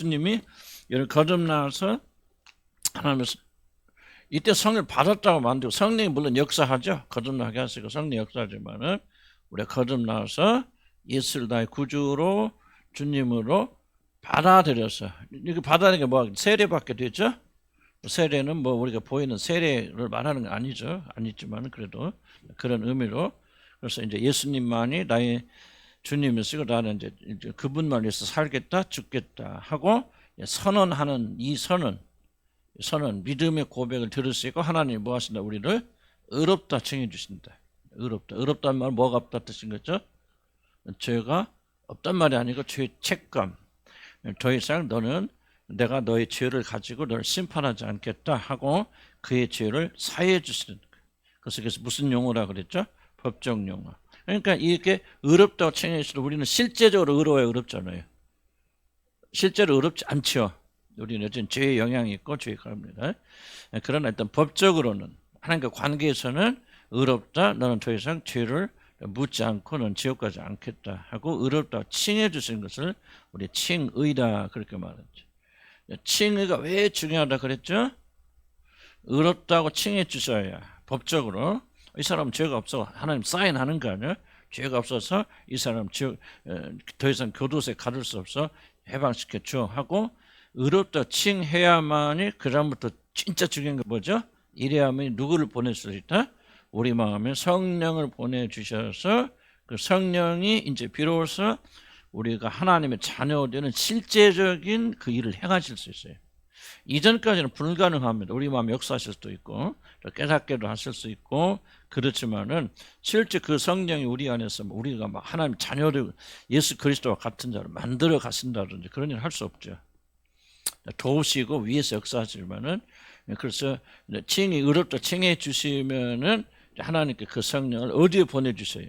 예수님이 이런 거듭나서 하나님의 이때 성령을 받았다고 만들고 성령이 물론 역사하죠. 거듭나게 하시고 성령 역사하지만은 우리가 거듭나서 예수를 나의 구주로 주님으로 받아들여서 이게 받아들이는 게 뭐 세례받게 되죠. 세례는 뭐 우리가 보이는 세례를 말하는 건 아니죠. 아니지만 그래도 그런 의미로 그래서 이제 예수님만이 나의 주님이시고 나는 이제 그분만 위해서 살겠다 죽겠다 하고 선언하는 이 선언 믿음의 고백을 들으시고 하나님이 뭐 하신다 우리를 의롭다 칭해 주신다. 의롭다는 말은 뭐가 없다 뜻인 거죠? 죄가 없단 말이 아니고 죄의 책감. 더 이상 너는 내가 너의 죄를 가지고 너를 심판하지 않겠다 하고 그의 죄를 사해 주시는 거예요. 그래서 무슨 용어라 그랬죠? 법적 용어. 그러니까 이렇게 의롭다고 칭해 주시면 우리는 실제적으로 의로워야 의롭잖아요. 실제로 의롭지 않죠. 우리는 여전히 죄의 영향이 있고 죄의 가릅니다. 그러나 일단 법적으로는 하나님과 관계에서는 의롭다. 너는 더 이상 죄를 묻지 않고 너는 지옥 가지 않겠다 하고 의롭다 칭해 주시는 것을 우리 칭의다 그렇게 말하죠. 칭의가 왜 중요하다 그랬죠? 의롭다고 칭해 주셔야 법적으로 이 사람은 죄가 없어 하나님 사인하는 거 아니에요? 죄가 없어서 이 사람 더 이상 교도소에 가둘 수 없어 해방시켜 줘 하고 의롭다 칭해야만이 그 다음부터 진짜 중요한 게 뭐죠? 이래야만이 누구를 보낼 수 있다? 우리 마음에 성령을 보내주셔서 그 성령이 이제 비로소 우리가 하나님의 자녀되는 실제적인 그 일을 행하실 수 있어요. 이전까지는 불가능합니다. 우리 마음에 역사하실 수도 있고 깨닫게도 하실 수 있고 그렇지만은 실제 그 성령이 우리 안에서 우리가 막 하나님 자녀를 예수 그리스도와 같은 자를 만들어 가신다든지 그런 일을 할 수 없죠. 도우시고 위에서 역사하시지만은 그래서 칭이 의롭다 칭해 주시면은 하나님께 그 성령을 어디에 보내주셔요?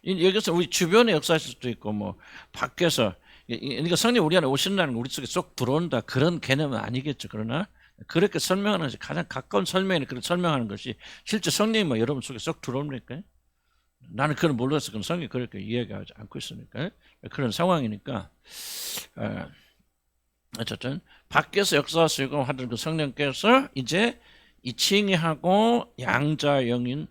여기서 우리 주변에 역사하실 수도 있고 뭐 밖에서 그러니까 성령 우리 안에 오신다는 거 우리 속에 쏙 들어온다 그런 개념은 아니겠죠. 그러나 그렇게 설명하는 것이 가장 가까운 설명이 그렇게 설명하는 것이 실제 성령이 뭐 여러분 속에 쏙 들어옵니까? 나는 그걸 몰라서 그런 성경이 그렇게 이해하지 않고 있으니까 그런 상황이니까 어쨌든 밖에서 역사하시고 하던 그 성령께서 이제 이 칭의하고 양자의 영인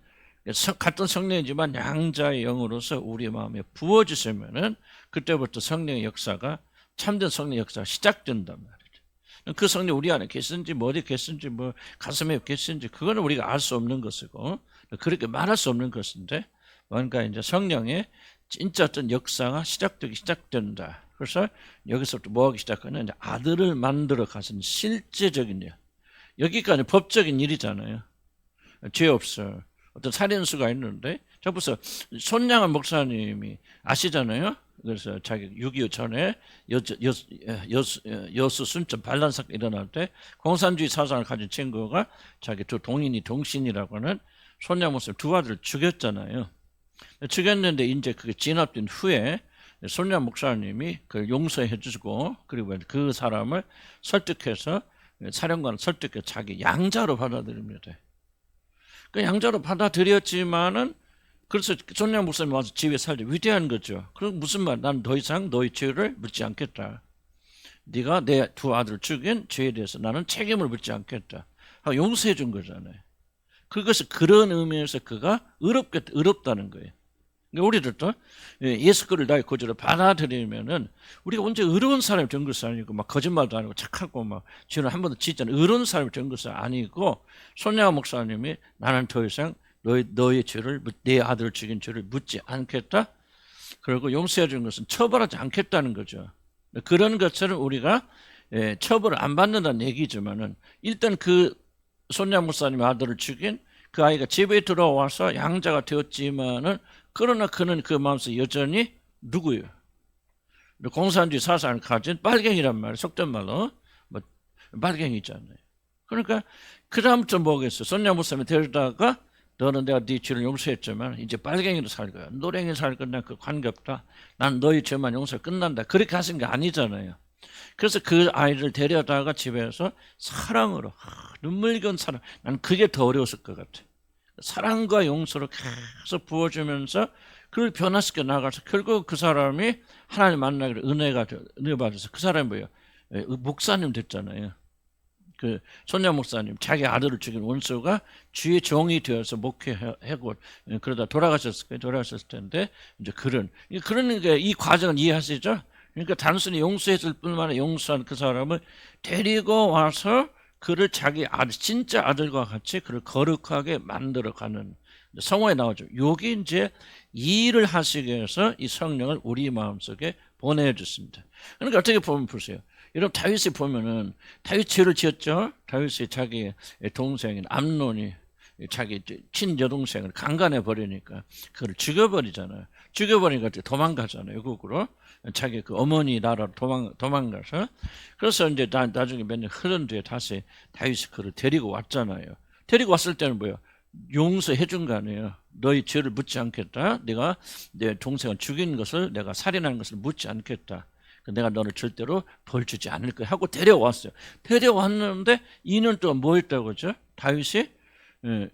같은 성령이지만 양자의 영으로서 우리 마음에 부어주시면은 그때부터 성령의 역사가 참된 성령의 역사가 시작된단 말이죠. 그 성령 우리 안에 계신지 머리에 계신지 뭐 가슴에 계신지 그거는 우리가 알 수 없는 것이고 그렇게 말할 수 없는 것인데 뭔가 이제 성령의 진짜 어떤 역사가 시작된다. 그래서 여기서부터 뭐 하기 시작하냐 이제 아들을 만들어 가신 실제적인 일. 여기까지 법적인 일이잖아요. 죄 없어. 어떤 살인수가 있는데 자 보세요. 손양한 목사님이 아시잖아요. 그래서 자기 6.25 전에 여수 순천 반란 사건이 일어날 때 공산주의 사상을 가진 친구가 자기 두 동인이 동신이라고 하는 손양 목사님 두 아들을 죽였잖아요. 죽였는데 이제 그게 진압된 후에 손양 목사님이 그걸 용서해 주고 그리고 그 사람을 설득해서 사령관을 설득해서 자기 양자로 받아들입니다. 그 양자로 받아들였지만은 그래서 손양 목사님 와서 집에 살때 위대한 거죠. 그럼 무슨 말? 난 더 이상 너희 죄를 묻지 않겠다. 네가 내 두 아들을 죽인 죄에 대해서 나는 책임을 묻지 않겠다. 하고 용서해 준 거잖아요. 그것이 그런 의미에서 그가 의롭다는 거예요. 그러니까 우리들도 예수 그를 나의 구주로 받아들이면은 우리가 언제 의로운 사람이 된 것이 아니고 막 거짓말도 아니고 착하고 막 죄를 한 번도 짓지 않은 의로운 사람이 된 것이 아니고 손양아 목사님이 나는 더 이상 너의 죄를 내 아들을 죽인 죄를 묻지 않겠다. 그리고 용서해 준 것은 처벌하지 않겠다는 거죠. 그런 것처럼 우리가 처벌을 안 받는다는 얘기지만은 일단 그 손양 목사님의 아들을 죽인 그 아이가 집에 들어와서 양자가 되었지만은 그러나 그는 그 마음속에 여전히 누구예요? 공산주의 사상을 가진 빨갱이란 말이에요. 속된 말로 뭐 빨갱이 있잖아요. 그러니까 그 다음부터 뭐겠어? 손양 목사님이 데려다가 너는 내가 네 죄를 용서했지만 이제 빨갱이로 살 거야. 노랭이로 살 거야. 난 그 관계없다. 난 너희 죄만 용서가 끝난다. 그렇게 하신 게 아니잖아요. 그래서 그 아이를 데려다가 집에서 사랑으로 눈물겨운 사랑. 난 그게 더 어려웠을 것 같아. 사랑과 용서를 계속 부어주면서 그걸 변화시켜 나가서 결국 그 사람이 하나님 만나기로 은혜 받아서 그 사람이 뭐예요? 목사님 됐잖아요. 그 손야 목사님 자기 아들을 죽인 원수가 주의 종이 되어서 목회하고 그러다 돌아가셨을 텐데 이제 그러니까 이 과정을 이해하시죠? 그러니까 단순히 용서했을 뿐만 아니라 용서한 그 사람을 데리고 와서 그를 자기 아들 진짜 아들과 같이 그를 거룩하게 만들어가는 성화에 나오죠. 여기 이제 이 일을 하시기 위해서 이 성령을 우리 마음속에 보내주습니다. 그러니까 어떻게 보면 보세요. 여러분 다윗이 보면은 다윗 죄를 지었죠. 다윗이 자기 동생인 암논이 자기 친여동생을 강간해 버리니까 그걸 죽여버리잖아요. 죽여버리니까 도망가잖아요. 외국으로 자기 그 어머니 나라로 도망가서 그래서 이제 나중에 몇 년 흐른 뒤에 다시 다윗이 그를 데리고 왔잖아요. 데리고 왔을 때는 뭐예요? 용서해 준 거 아니에요. 너희 죄를 묻지 않겠다. 내가 내 동생을 죽인 것을 내가 살인한 것을 묻지 않겠다. 내가 너를 절대로 벌 주지 않을 거야 하고 데려왔어요. 데려왔는데 2년 동안 뭐 했다고 그러죠? 다윗이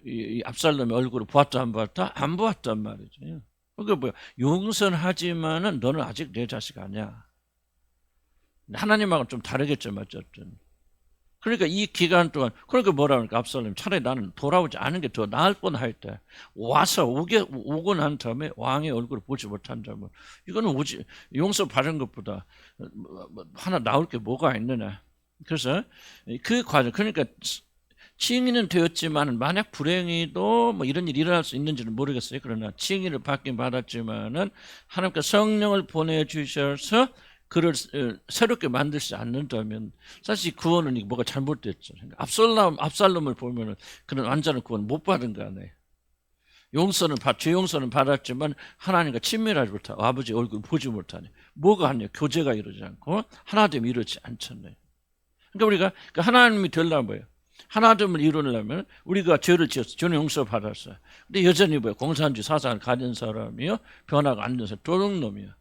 이 압살롬의 얼굴을 보았다 안 보았다? 안 보았단 말이죠. 그게 뭐야? 용서하지만은 너는 아직 내 자식 아니야. 하나님하고는 좀 다르겠죠, 어쨌든. 그러니까 이 기간 동안 그러니까 뭐라 그러니까 압살롬 차라리 나는 돌아오지 않은 게 더 나을 뻔할 때 와서 오고 난 다음에 왕의 얼굴을 보지 못한다면 이거는 용서 받은 것보다 하나 나올 게 뭐가 있느냐. 그래서 그 과정 그러니까 칭의는 되었지만 만약 불행히도 뭐 이런 일이 일어날 수 있는지는 모르겠어요. 그러나 칭의를 받긴 받았지만은 하나님께서 성령을 보내주셔서 그를 새롭게 만들지 않는다면 사실 구원은 뭐가 잘못됐죠. 압살롬을 보면은 그런 완전한 구원 못 받은 거 아니에요. 죄 용서는 받았지만 하나님과 친밀하지 못하고 아버지 얼굴 보지 못하니 뭐가 하냐? 교제가 이루지 않고 하나됨이 이루지 않잖아요. 그러니까 우리가 하나님이 되려면 뭐예요? 하나됨을 이루려면 우리가 죄를 지었어. 죄는 용서받았어요. 근데 여전히 뭐예요? 공산주의 사상을 가진 사람이요. 변화가 안 돼서 도둑놈이요.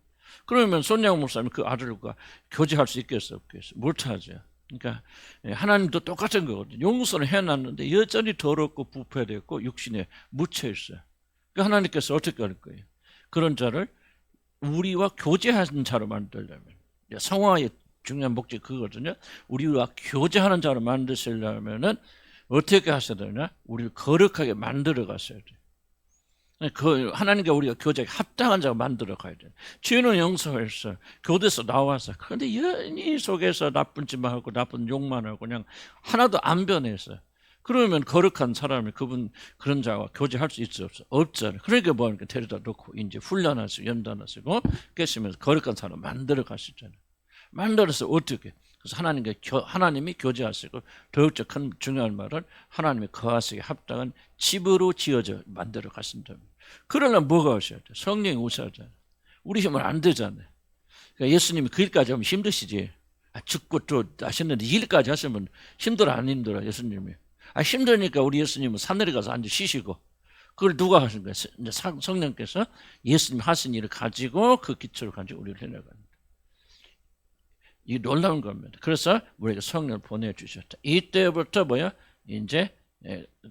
그러면 손양 목사님 그 아들과 교제할 수 있겠어 없겠어? 못하죠. 그러니까 하나님도 똑같은 거거든요. 용서는 해놨는데 여전히 더럽고 부패됐고 육신에 묻혀있어요. 그러니까 하나님께서 어떻게 할 거예요? 그런 자를 우리와 교제하는 자로 만들려면 성화의 중요한 목적이 그거거든요. 우리와 교제하는 자로 만드시려면은 어떻게 하셔야 되냐? 우리를 거룩하게 만들어 가셔야 돼요. 하나님과 우리가 교제에 합당한 자가 만들어 가야 돼요. 죄는 용서했어. 교대에서 나와서. 그런데 연히 속에서 나쁜 짓만 하고 나쁜 욕만 하고 그냥 하나도 안 변해서. 그러면 거룩한 사람이 그런 자와 교제할 수 있어 없어? 없잖아요. 그러니까 뭐하니까 데려다 놓고 이제 훈련하시고 연단하시고 계시면서 거룩한 사람 만들어 가시잖아요. 만들어서 어떻게? 그래서 하나님이 교제하시고 더욱더 큰 중요한 말은 하나님이 거하시기 합당한 집으로 지어져 만들어 가신다면 그러려면 뭐가 오셔야 돼? 성령이 오셔야 돼. 우리 힘은 안 되잖아요. 그러니까 예수님이 그 일까지 하면 힘드시지. 죽고 또 하셨는데 이 일까지 하시면 힘들어 안 힘들어 예수님이. 힘드니까 우리 예수님은 산에 가서 앉아 쉬시고 그걸 누가 하신 거예요? 이제 성령께서 예수님 하신 일을 가지고 그 기초를 가지고 우리를 해나가는 이 놀라운 겁니다. 그래서 우리에게 성령을 보내주셨다. 이때부터 뭐야? 이제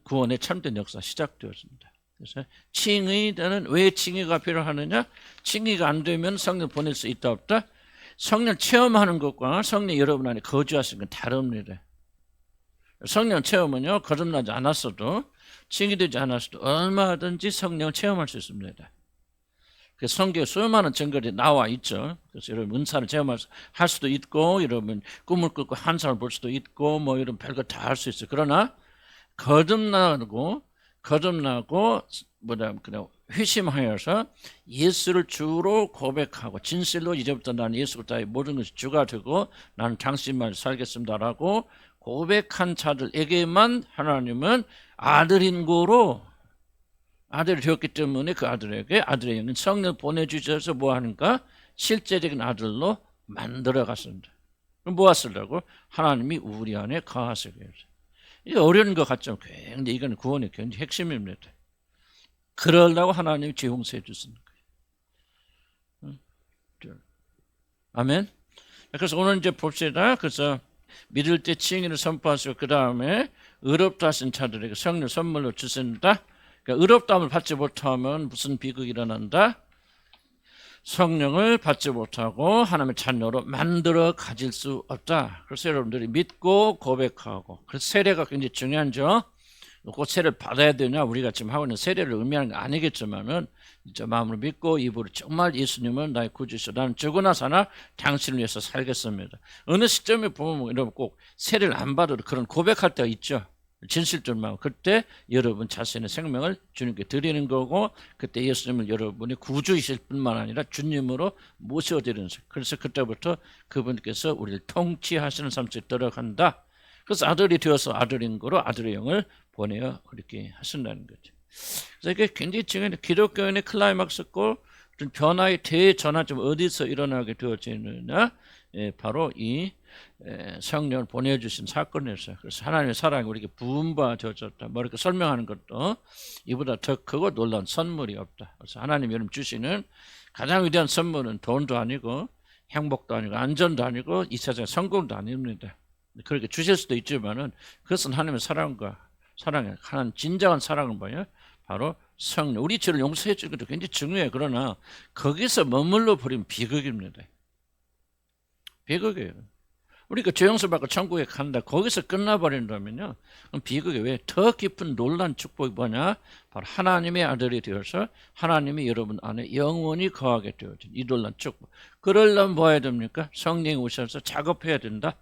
구원의 참된 역사 시작되었습니다. 그래서 칭의는 왜 칭의가 필요하느냐? 칭의가 안 되면 성령 보낼 수 있다 없다? 성령 체험하는 것과 성령 여러분 안에 거주하시는 건 다릅니다. 성령 체험은요 거듭나지 않았어도 칭의되지 않았어도 얼마든지 성령을 체험할 수 있습니다. 그 성경에 수많은 증거들이 나와 있죠. 그래서 여러분 은사를 체험할 수도 있고, 여러분 꿈을 꾸고 환상을 볼 수도 있고, 뭐 이런 별거 다 할 수 있어요. 그러나 거듭나고 그냥 회심하여서 예수를 주로 고백하고 진실로 이제부터 나는 예수 그리스도의 모든 것이 주가 되고 나는 당신만 살겠습니다라고 고백한 자들에게만 하나님은 아들인 고로 아들이 되었기 때문에 그 아들에게 아들의 영은 성령을 보내주셔서 뭐 하는가? 실제적인 아들로 만들어 갔습니다. 그럼 뭐 하시려고? 하나님이 우리 안에 거하시게 해서. 이게 어려운 것 같죠? 근데 이건 구원의 굉장히 핵심입니다. 그러려고 하나님이 죄 용서해 주시는 거예요. 아멘. 그래서 오늘 이제 봅시다. 그래서 믿을 때 칭의를 선포하시고 그 다음에 의롭다 하신 자들에게 성령 선물로 주신다. 그러니까 의롭다함을 받지 못하면 무슨 비극이 일어난다? 성령을 받지 못하고 하나님의 자녀로 만들어 가질 수 없다. 그래서 여러분들이 믿고 고백하고, 그래서 세례가 굉장히 중요하죠. 그 세례를 받아야 되냐, 우리가 지금 하고 있는 세례를 의미하는 건 아니겠지만은 진짜 마음으로 믿고 입으로 정말 예수님은 나의 구주시오, 나는 죽으나 사나 당신을 위해서 살겠습니다. 어느 시점에 보면 여러분 꼭 세례를 안 받아도 그런 고백할 때가 있죠. 진실점만. 그때 여러분 자신의 생명을 주님께 드리는 거고, 그때 예수님을 여러분이 구주이실 뿐만 아니라 주님으로 모셔드리는 거예요. 그래서 그때부터 그분께서 우리를 통치하시는 삶 속에 들어간다. 그래서 아들이 되어서 아들인 거로 아들의 영을 보내어 그렇게 하신다는 거죠. 그래서 이게 굉장히 중요한 기독교인의 클라이막스고 변화의 대전환점 어디서 일어나게 되어지느냐, 바로 이 성령을 보내주신 사건이었어요. 그래서 하나님의 사랑이 우리에게 부음받아졌다. 뭐 이렇게 설명하는 것도 이보다 더 크고 놀라운 선물이 없다. 그래서 하나님이 여러분 주시는 가장 위대한 선물은 돈도 아니고 행복도 아니고 안전도 아니고 이 세상의 성공도 아닙니다. 그렇게 주실 수도 있지만은 그것은 하나님의 사랑과 사랑에 하나님 진정한 사랑은 뭐예요? 바로 성령. 우리 죄를 용서해 주는 것도 굉장히 중요해요. 그러나 거기서 머물러 버리면 비극입니다. 비극이에요. 우리가 죄 용서받고 천국에 간다, 거기서 끝나버린다면요, 그럼 비극이 왜? 더 깊은 놀란 축복이 뭐냐? 바로 하나님의 아들이 되어서 하나님이 여러분 안에 영원히 거하게 되어진 이 놀란 축복. 그러려면 뭐 해야 됩니까? 성령이 오셔서 작업해야 된다.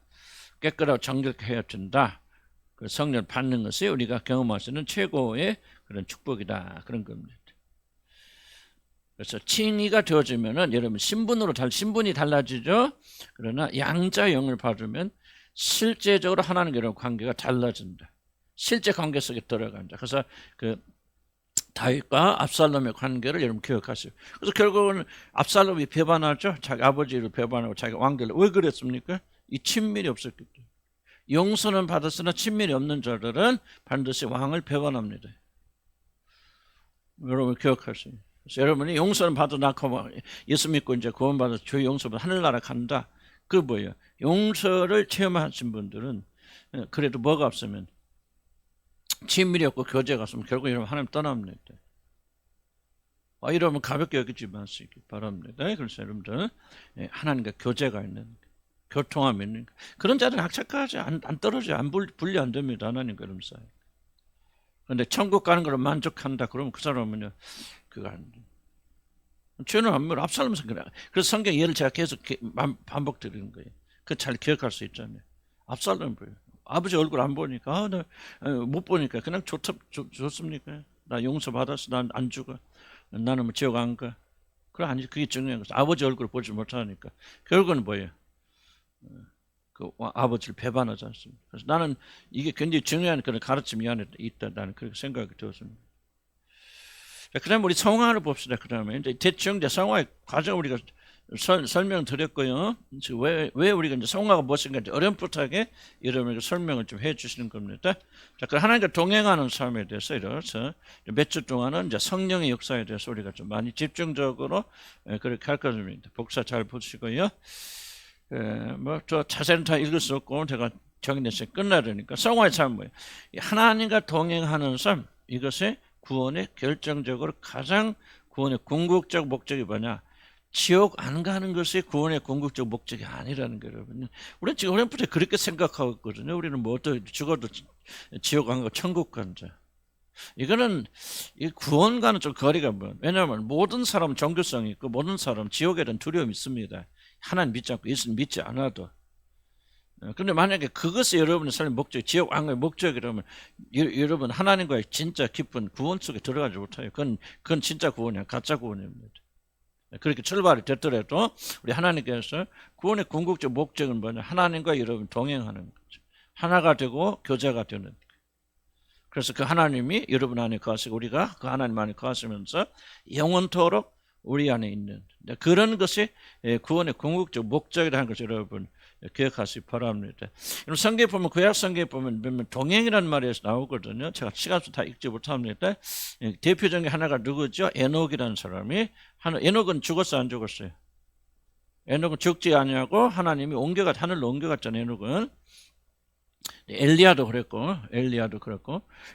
깨끗하고 정결해야 된다. 그 성령을 받는 것이 우리가 경험할 수 있는 최고의 그런 축복이다. 그런 겁니다. 그래서 칭의가 되어지면은 여러분 신분이 달라지죠. 그러나 양자 영을 받으면 실제적으로 하나님과 여러분 관계가 달라진다. 실제 관계 속에 들어간다. 그래서 그 다윗과 압살롬의 관계를 여러분 기억하세요. 그래서 결국은 압살롬이 배반하죠. 자기 아버지를 배반하고 자기 왕들을. 왜 그랬습니까? 이 친밀이 없었기 때문에. 용서는 받았으나 친밀이 없는 자들은 반드시 왕을 배반합니다. 여러분 기억하세요. 그래서 여러분이 용서는 받아 낳고 예수 믿고 이제 구원받아서 죄 용서받아 하늘나라 간다. 그 뭐예요? 용서를 체험하신 분들은 그래도 뭐가 없으면 친밀이 없고 교제가 없으면 결국 여러분 하나님 떠납니다. 이러면 가볍게 여기지 마시기 바랍니다. 그래서 여러분들 하나님과 교제가 있는, 교통함이 있는 그런 자들은 악착까지 안 떨어져요. 분리 안 됩니다. 하나님과 여러분 사이. 그런데 천국 가는 걸 만족한다 그러면 그 사람은요, 그거 안 돼. 죄는 안 물어. 압살롬에서 그래. 그래서 성경 예를 제가 계속 반복드리는 거예요. 그 잘 기억할 수 있잖아요. 압살롬 보여요. 아버지 얼굴 안 보니까, 못 보니까 그냥 좋습니까? 나 용서 받았어. 난 안 죽어. 나는 뭐 지옥 안 가. 그래, 아니, 그게 중요한 거죠. 아버지 얼굴을 보지 못하니까. 결국은 뭐예요? 그 아버지를 배반하지 않습니다. 그래서 나는 이게 굉장히 중요한 그런 가르침이 안에 있다. 나는 그렇게 생각이 되었습니다. 그 다음에 우리 성화를 봅시다. 그 다음에 이제 대충 이제 성화의 과정 우리가 설명드렸고요. 왜 우리가 이제 성화가 무엇인가 어렴풋하게 여러분에게 설명을 좀 해주시는 겁니다. 자, 그 하나님과 동행하는 삶에 대해서 이래서 몇 주 동안은 이제 성령의 역사에 대해서 우리가 좀 많이 집중적으로 그렇게 할 겁니다. 복사 잘 보시고요. 뭐 저 자세는 다 읽을 수 없고 제가 정리해서 끝나려니까 성화의 삶은 뭐예요? 하나님과 동행하는 삶, 이것이 구원의 결정적으로 가장 구원의 궁극적 목적이 뭐냐? 지옥 안 가는 것이 구원의 궁극적 목적이 아니라는 거예요, 여러분. 우리는 지금 어렴풋이 그렇게 생각하고 있거든요. 우리는 뭐 죽어도 지옥 안 가고 천국 간다. 이거는 이 구원과는 좀 거리가 멀어요. 왜냐하면 모든 사람은 종교성이 있고 모든 사람은 지옥에 대한 두려움이 있습니다. 하나님 믿지 않고 예수님 믿지 않아도. 그런데 만약에 그것이 여러분의 삶의 목적, 지옥 안 가는 목적이라면 여러분 하나님과의 진짜 깊은 구원 속에 들어가지 못해요. 그건 진짜 구원이야. 가짜 구원입니다. 그렇게 출발이 됐더라도 우리 하나님께서 구원의 궁극적 목적은 뭐냐? 하나님과 여러분 동행하는 거죠. 하나가 되고 교제가 되는. 그래서 그 하나님이 여러분 안에 거하시고 우리가 그 하나님 안에 거하시면서 영원토록 우리 안에 있는 그런 것이 구원의 궁극적 목적이라는 것을 여러분 기억하시기 바랍니다. 성경에 보면 구약 성경에 보면 동행이라는 말에서 나오거든요. 제가 시간수 다 읽지 못합니다. 대표적인 하나가 누구죠? 에녹이라는 사람이 에녹은 죽었어 안 죽었어요? 에녹은 죽지 아니하고 하나님이 하늘로 옮겨갔잖아요. 에녹은. 엘리야도 그랬고.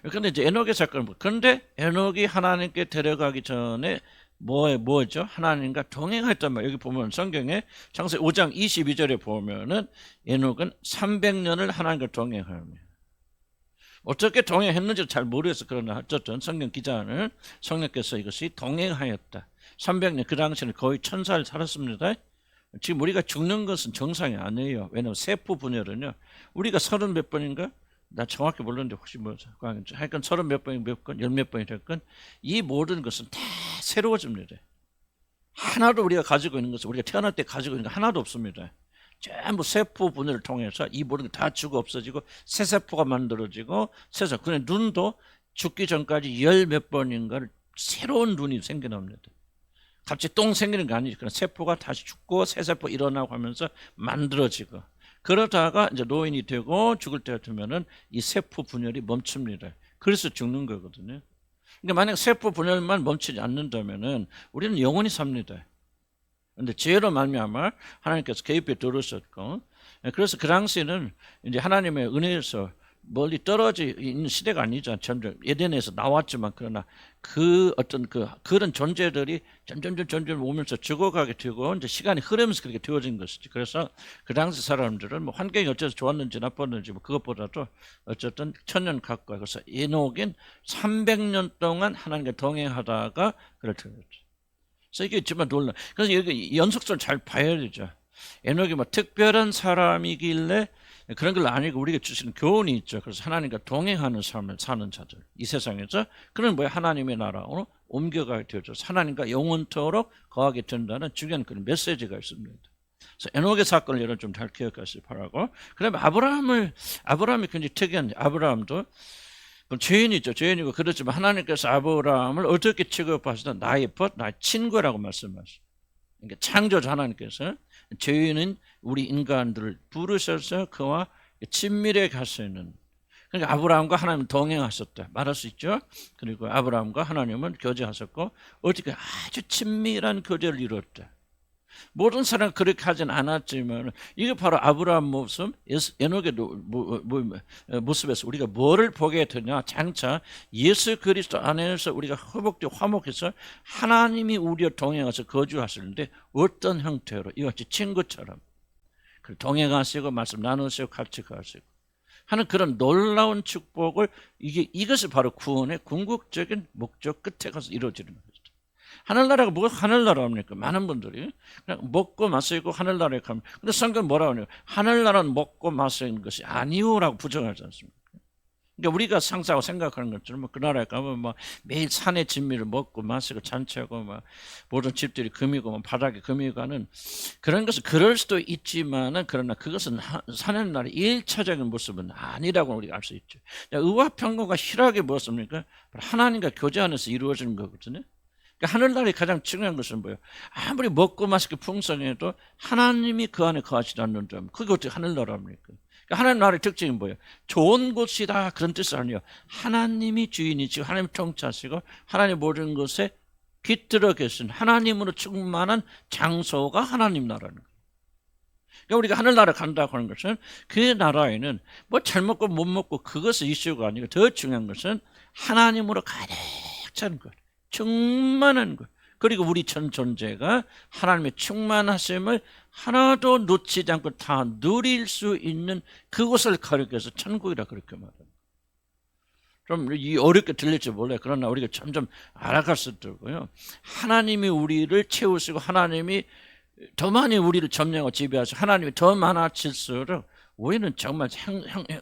그런데 이제 에녹의 사건은 그런데 에녹이 하나님께 데려가기 전에 뭐죠? 하나님과 동행했단 말이에요. 여기 보면 성경에 창세기 5장 22절에 보면은 에녹은 300년을 하나님과 동행합니다. 어떻게 동행했는지 잘 모르겠어. 그러나 어쨌든 성경 기자는 성령께서 이것이 동행하였다. 300년, 그 당시에는 거의 1000살 살았습니다. 지금 우리가 죽는 것은 정상이 아니에요. 왜냐하면 세포 분열은요, 우리가 30 몇 번인가? 나 정확히 모르는데 혹시 뭐 하여간 30 몇 번이 몇 건, 10 몇 번이 됐건 이 모든 것은 다 새로워집니다. 하나도 우리가 가지고 있는 것은, 우리가 태어날 때 가지고 있는 거 하나도 없습니다. 전부 세포 분열을 통해서 이 모든 게 다 죽어 없어지고 새 세포가 만들어지고 새세포, 그냥 눈도 죽기 전까지 10 몇 번인가를 새로운 눈이 생겨납니다. 갑자기 똥 생기는 게 아니지. 그냥 세포가 다시 죽고 새 세포 일어나고 하면서 만들어지고, 그러다가 이제 노인이 되고 죽을 때가 되면은 이 세포 분열이 멈춥니다. 그래서 죽는 거거든요. 그러니까 만약 세포 분열만 멈추지 않는다면은 우리는 영원히 삽니다. 그런데 죄로 말미암아 하나님께서 개입해 들으셨고, 그래서 그 당시에는 이제 하나님의 은혜에서 멀리 떨어져 있는 시대가 아니죠. 점점 에덴에서 나왔지만, 그러나 그 어떤 그런 존재들이 점점 오면서 죽어가게 되고, 이제 시간이 흐르면서 그렇게 되어진 것이지. 그래서 그 당시 사람들은 뭐 환경이 어째서 좋았는지 나빴는지 뭐 그것보다도 어쨌든 1000년 가까이, 그래서 에녹은 300년 동안 하나님과 동행하다가 그렇게 됐죠. 그래서 이게 정말 놀라. 그래서 여기 연속성을 잘 봐야 되죠. 에녹이 뭐 특별한 사람이길래 그런 걸 아니고 우리가 주시는 교훈이 있죠. 그래서 하나님과 동행하는 삶을 사는 자들, 이 세상에서 그런 뭐야, 하나님의 나라로 옮겨가게 되죠. 하나님과 영원토록 거하게 된다는 중요한 그런 메시지가 있습니다. 그래서 에녹의 사건을 여러분 좀 잘 기억하시기 바라고. 그다음에 아브라함이 굉장히 특이한, 아브라함도 죄인이죠. 죄인이고 그렇지만 하나님께서 아브라함을 어떻게 취급하시다? 나의 벗, 나의 친구라고 말씀하시죠. 그러니까 창조주 하나님께서 죄인은 우리 인간들을 부르셔서 그와 친밀하게 할 수 있는, 그러니까 아브라함과 하나님 동행하셨다 말할 수 있죠. 그리고 아브라함과 하나님은 교제하셨고 어떻게 아주 친밀한 교제를 이루었다. 모든 사람은 그렇게 하진 않았지만 이게 바로 아브라함 모습, 에녹의 모습에서 우리가 뭐를 보게 되냐, 장차 예수 그리스도 안에서 우리가 화목되고 화목해서 하나님이 우리와 동행해서 거주하시는데 어떤 형태로, 이같이 친구처럼 동행하시고 말씀 나누시고 같이 가시고 하는 그런 놀라운 축복을, 이것이 바로 구원의 궁극적인 목적 끝에 가서 이루어지는 거죠. 하늘나라가 뭐가 하늘나라입니까? 많은 분들이 그냥 먹고 마시고 하늘나라에 가면, 근데 성경 뭐라고 하냐면 하늘나라는 먹고 마시는 것이 아니오라고 부정하지 않습니까? 그러니까 우리가 상상하고 생각하는 것처럼 그 나라에 가면 막 매일 산의 진미를 먹고 마시고 잔치하고 막 모든 집들이 금이고 막 바닥에 금이고 하는 그런 것은 그럴 수도 있지만은, 그러나 그것은 하늘나라의 1차적인 모습은 아니라고 우리가 알 수 있죠. 의와 평강과 희락이 무엇입니까? 하나님과 교제 안에서 이루어지는 거거든요. 그러니까 하늘나라의 가장 중요한 것은 뭐예요? 아무리 먹고 마시고 풍성해도 하나님이 그 안에 거하지 않는다면 그게 어떻게 하늘나라입니까? 그러니까 하늘나라의 특징이 뭐예요? 좋은 곳이다 그런 뜻이 아니에요. 하나님이 주인이시고 하나님이 통치하시고 하나님 모든 것에 깃들어 계신 하나님으로 충만한 장소가 하나님 나라는 거예요. 그러니까 우리가 하늘나라 간다고 하는 것은 그 나라에는 뭐 잘 먹고 못 먹고 그것은 이슈가 아니고 더 중요한 것은 하나님으로 가득 차는 것, 충만한 것, 그리고 우리 전 존재가 하나님의 충만하심을 하나도 놓치지 않고 다 누릴 수 있는 그곳을 가리켜서 천국이라 그렇게 말합니다. 좀 어렵게 들릴지 몰라요. 그러나 우리가 점점 알아갈 수 있더라고요. 하나님이 우리를 채우시고 하나님이 더 많이 우리를 점령하고 지배하시고 하나님이 더 많아질수록 우리는 정말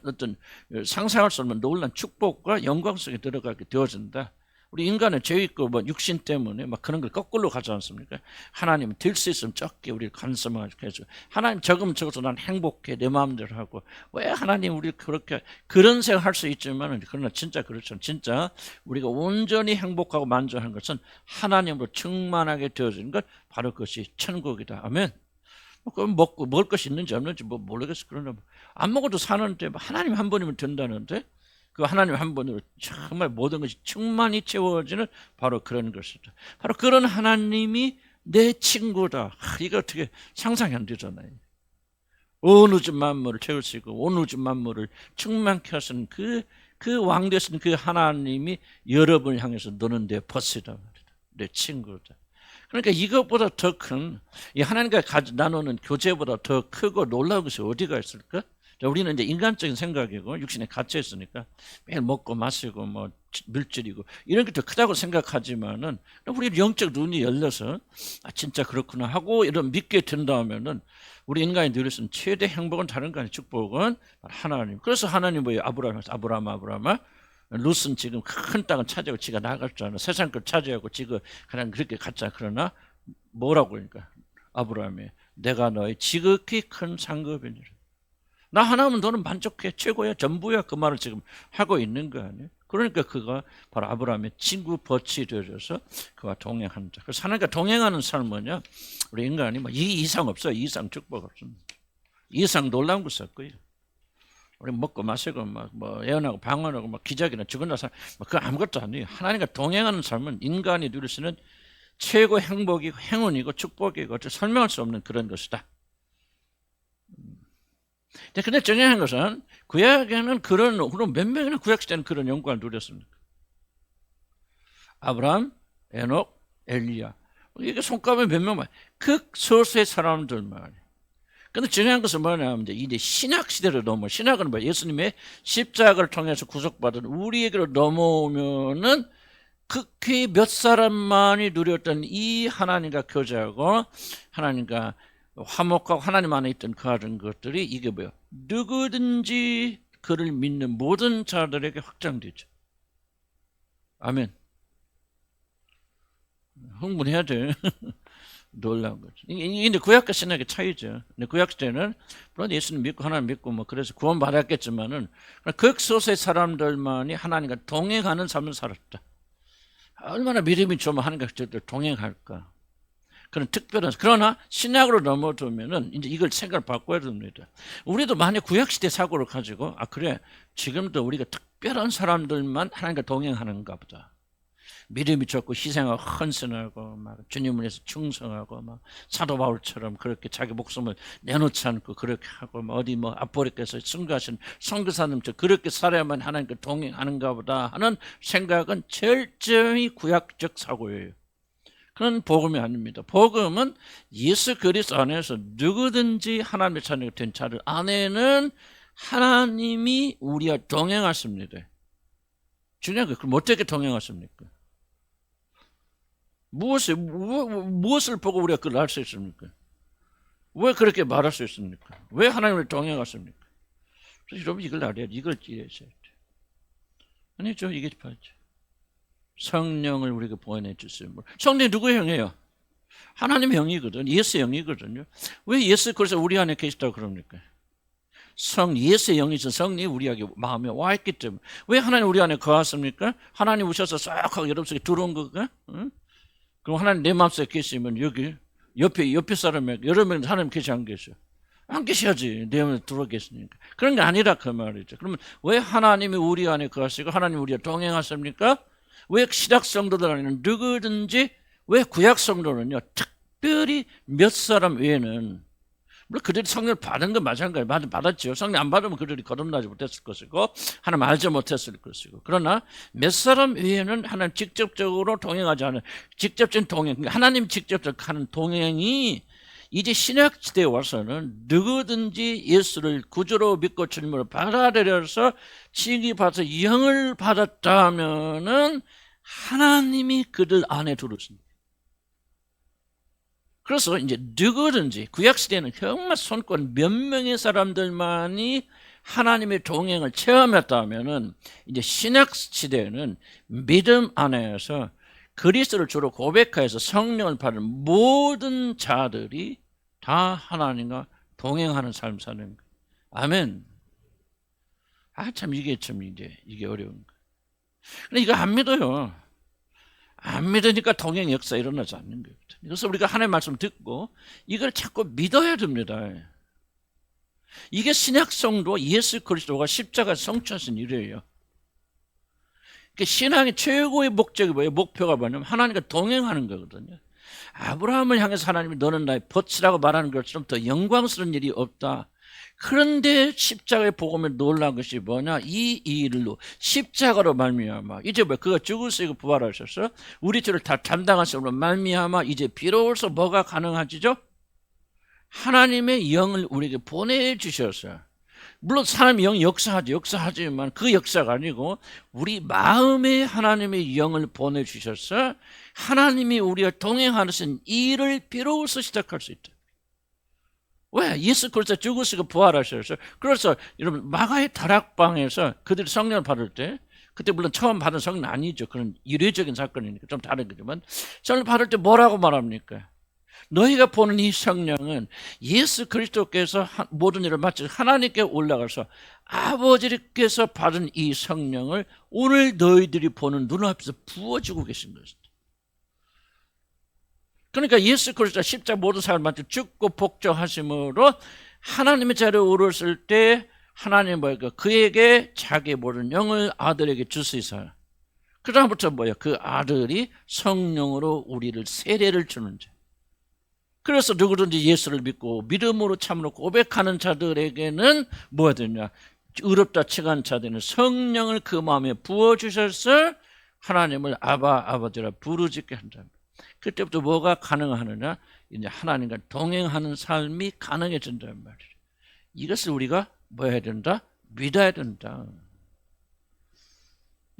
어떤 상상할 수 없는 놀라운 축복과 영광 속에 들어가게 되어진다. 우리 인간은 죄 있고 뭐 육신 때문에 막 그런 걸 거꾸로 가지 않습니까? 하나님은 들 수 있으면 적게 우리를 간섭하게 해서 하나님 적으면 적어서 난 행복해 내 마음대로 하고, 왜 하나님 우리 그렇게 그런 생각할 수 있지만, 그러나 진짜 그렇죠. 진짜 우리가 온전히 행복하고 만족한 것은 하나님으로 충만하게 되어지는 것, 바로 그것이 천국이다. 아멘. 그럼 먹을 것이 있는지 없는지 뭐 모르겠어. 그러나 안 먹어도 사는데 하나님 한 번이면 된다는데, 그 하나님 한 번으로 정말 모든 것이 충만히 채워지는 바로 그런 것이다. 바로 그런 하나님이 내 친구다. 이거 어떻게 상상이 안 되잖아요. 온 우주 만물을 채우시고 온 우주 만물을 충만케 하시는 그 왕 되신 그 하나님이 여러분을 향해서 너는 내 벗이다 말이다. 내 친구다. 그러니까 이것보다 더 큰, 이 하나님과 나누는 교제보다 더 크고 놀라운 것이 어디가 있을까? 우리는 이제 인간적인 생각이고 육신에 갇혀 있으니까 매일 먹고 마시고 뭐 물질이고 이런 게 더 크다고 생각하지만은 우리 영적 눈이 열려서 아 진짜 그렇구나 하고 이런 믿게 된다면은 우리 인간이 누릴 수 있는 최대 행복은 다른 거 아니에요. 축복은 하나님. 그래서 하나님 뭐예요? 아브라함아 룻은 지금 큰 땅을 차지하고 지가 나갈 줄 아나 세상 걸 차지하고 지가 그냥 그렇게 갔자. 그러나 뭐라고 그러니까 아브라함이 내가 너의 지극히 큰 상급이니라. 나 하나면 너는 만족해. 최고야. 전부야. 그 말을 지금 하고 있는 거 아니에요. 그러니까 그가 바로 아브라함의 친구 벗이 되어서 그와 동행한다. 그래서 하나님과 동행하는 삶은요. 우리 인간이 뭐 이 이상 없어요. 이 이상 축복 없습니다. 이 이상 놀라운 것이 없고요. 우리 먹고 마시고 뭐 애원하고 방언하고 뭐 기적이나 죽은 날 뭐 그거 아무것도 아니에요. 하나님과 동행하는 삶은 인간이 누릴 수 있는 최고 행복이고 행운이고 축복이고 설명할 수 없는 그런 것이다. 근데 중요한 것은 구약에는 그런 몇 명이나 구약시대는 그런 영광을 누렸습니까? 아브라함, 에녹, 엘리야. 이게 손가락에 몇 명만 극소수의 사람들 말이에요. 근데 중요한 것은 뭐냐면 이제 신약 시대로 넘어. 신약은 뭐 예수님의 십자가를 통해서 구속받은 우리에게로 넘어오면은 극히 몇 사람만이 누렸던 이 하나님과 교제하고 하나님과 화목하고 하나님 안에 있던 그런 것들이 이게 뭐예요? 누구든지 그를 믿는 모든 자들에게 확장되죠. 아멘. 흥분해야 돼. 놀라운 거죠. 이게 구약과 신약의 차이죠. 근데 구약 때는 물론 예수님 믿고 하나님 믿고 뭐 그래서 구원 받았겠지만은 극소수의 사람들만이 하나님과 동행하는 삶을 살았다. 얼마나 믿음이 좋으면 하나님과 동행할까. 그런 특별한, 그러나 신약으로 넘어두면은 이제 이걸 생각을 바꿔야 됩니다. 우리도 만약 구약시대 사고를 가지고, 아, 그래, 지금도 우리가 특별한 사람들만 하나님과 동행하는가 보다. 믿음이 좋고 희생하고 헌신하고 막 주님을 위해서 충성하고 막 사도 바울처럼 그렇게 자기 목숨을 내놓지 않고 그렇게 하고 막 어디 뭐 아포리께서 승거하신 선교사님처럼 그렇게 살아야만 하나님과 동행하는가 보다 하는 생각은 철저히 구약적 사고예요. 그건 복음이 아닙니다. 복음은 예수 그리스도 안에서 누구든지 하나님의 자녀가 된 자들 안에는 하나님이 우리와 동행하십니다. 중요한 거 그럼 어떻게 동행하십니까? 무엇을 보고 우리가 그걸 알 수 있습니까? 왜 그렇게 말할 수 있습니까? 왜 하나님을 동행하십니까? 그래서 여러분 이걸 알아야 돼. 이걸 이해하셔야 돼. 아니죠. 이게 맞죠. 성령을 우리가 보내해 주세요. 성령이 누구의 형이에요? 하나님의 형이거든. 예수의 형이거든요. 왜 예수 그래서 우리 안에 계시다고 그럽니까? 예수의 영이죠. 성령이 우리에게 마음에 와 있기 때문에. 왜 하나님 우리 안에 거하십니까? 하나님 오셔서 싹 하고 여러분 속에 들어온 거가? 응? 그럼 하나님 내 마음속에 계시면 여기 옆에 사람에 여러 명 하나님 계시 안 계셔? 안 계셔야지. 내 마음에 들어 계시니까. 그런 게 아니라 그 말이죠. 그러면 왜 하나님이 우리 안에 거하시고 하나님 우리와 동행하십니까? 왜 신약 성도들 안에는 누구든지 왜 구약 성도는요 특별히 몇 사람 외에는 물론 그들이 성령을 받은 건 마찬가지예요. 받았죠. 성령 안 받으면 그들이 거듭나지 못했을 것이고 하나님 알지 못했을 것이고 그러나 몇 사람 외에는 하나님 직접적으로 동행하지 않은 직접적인 동행 하나님 직접적으로 하는 동행이 이제 신약 시대에 와서는 누구든지 예수를 구주로 믿고 주님으로 받아들여서 칭의받아서 영을 받았다면은 하나님이 그들 안에 들어오십니다. 그래서 이제 누구든지 구약 시대는 정말 손꼽은 몇 명의 사람들만이 하나님의 동행을 체험했다면은 이제 신약 시대는 믿음 안에서 그리스도를 주로 고백하여서 성령을 받은 모든 자들이 다 하나님과 동행하는 삶을 사는 거예요. 아멘. 아, 참, 이게 어려운 거예요. 근데 이거 안 믿어요. 안 믿으니까 동행 역사 일어나지 않는 거예요. 그래서 우리가 하나님의 말씀 듣고 이걸 자꾸 믿어야 됩니다. 이게 신약 성도 예수 그리스도가 십자가 성취하신 일이에요. 신앙의 최고의 목적이 뭐예요? 목표가 뭐냐면 하나님과 동행하는 거거든요. 아브라함을 향해서 하나님이 너는 나의 벗이라고 말하는 것처럼 더 영광스러운 일이 없다. 그런데 십자가의 복음에 놀란 것이 뭐냐? 이 일로 십자가로 말미암아 이제 뭐 그가 죽으시고 부활하셔서 우리 죄를 다 담당하심으로 말미암아 이제 비로소 뭐가 가능하지죠? 하나님의 영을 우리에게 보내주셔서 물론 사람의 영이 역사하지만 그 역사가 아니고 우리 마음에 하나님의 영을 보내주셔서 하나님이 우리와 동행하신 일을 비로소 시작할 수 있다. 왜? 예수 그리스도 죽으시고 부활하셔서. 그래서 여러분 마가의 다락방에서 그들이 성령을 받을 때 그때 물론 처음 받은 성령 아니죠. 그런 이례적인 사건이니까 좀 다른 거지만 성령 받을 때 뭐라고 말합니까? 너희가 보는 이 성령은 예수 그리스도께서 모든 일을 마치 하나님께 올라가서 아버지께서 받은 이 성령을 오늘 너희들이 보는 눈앞에서 부어주고 계신 것입니다. 그러니까 예수 그리스도 십자가 모든 사람을 마치 죽고 복종하심으로 하나님의 자리에 오르실 때 하나님 그에게 자기의 모든 영을 아들에게 주시사 그 다음부터 그 아들이 성령으로 우리를 세례를 주는 자. 그래서 누구든지 예수를 믿고 믿음으로 참으로 고백하는 자들에게는 뭐가 되냐? 의롭다 칭한 자들은 성령을 그 마음에 부어주셔서 하나님을 아버지라 부르짖게 한답니다. 그때부터 뭐가 가능하느냐? 이제 하나님과 동행하는 삶이 가능해진다는 말이죠. 이것을 우리가 뭐 해야 된다? 믿어야 된다.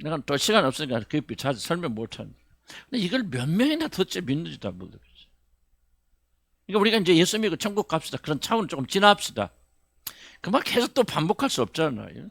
내가 또 시간 없으니까 깊이 자주 설명 못합니다. 근데 이걸 몇 명이나 도대체 믿는지 다 모르겠어요. 그러니까 우리가 이제 예수 믿고 천국 갑시다. 그런 차원을 조금 지납시다. 그 말 계속 또 반복할 수 없잖아요.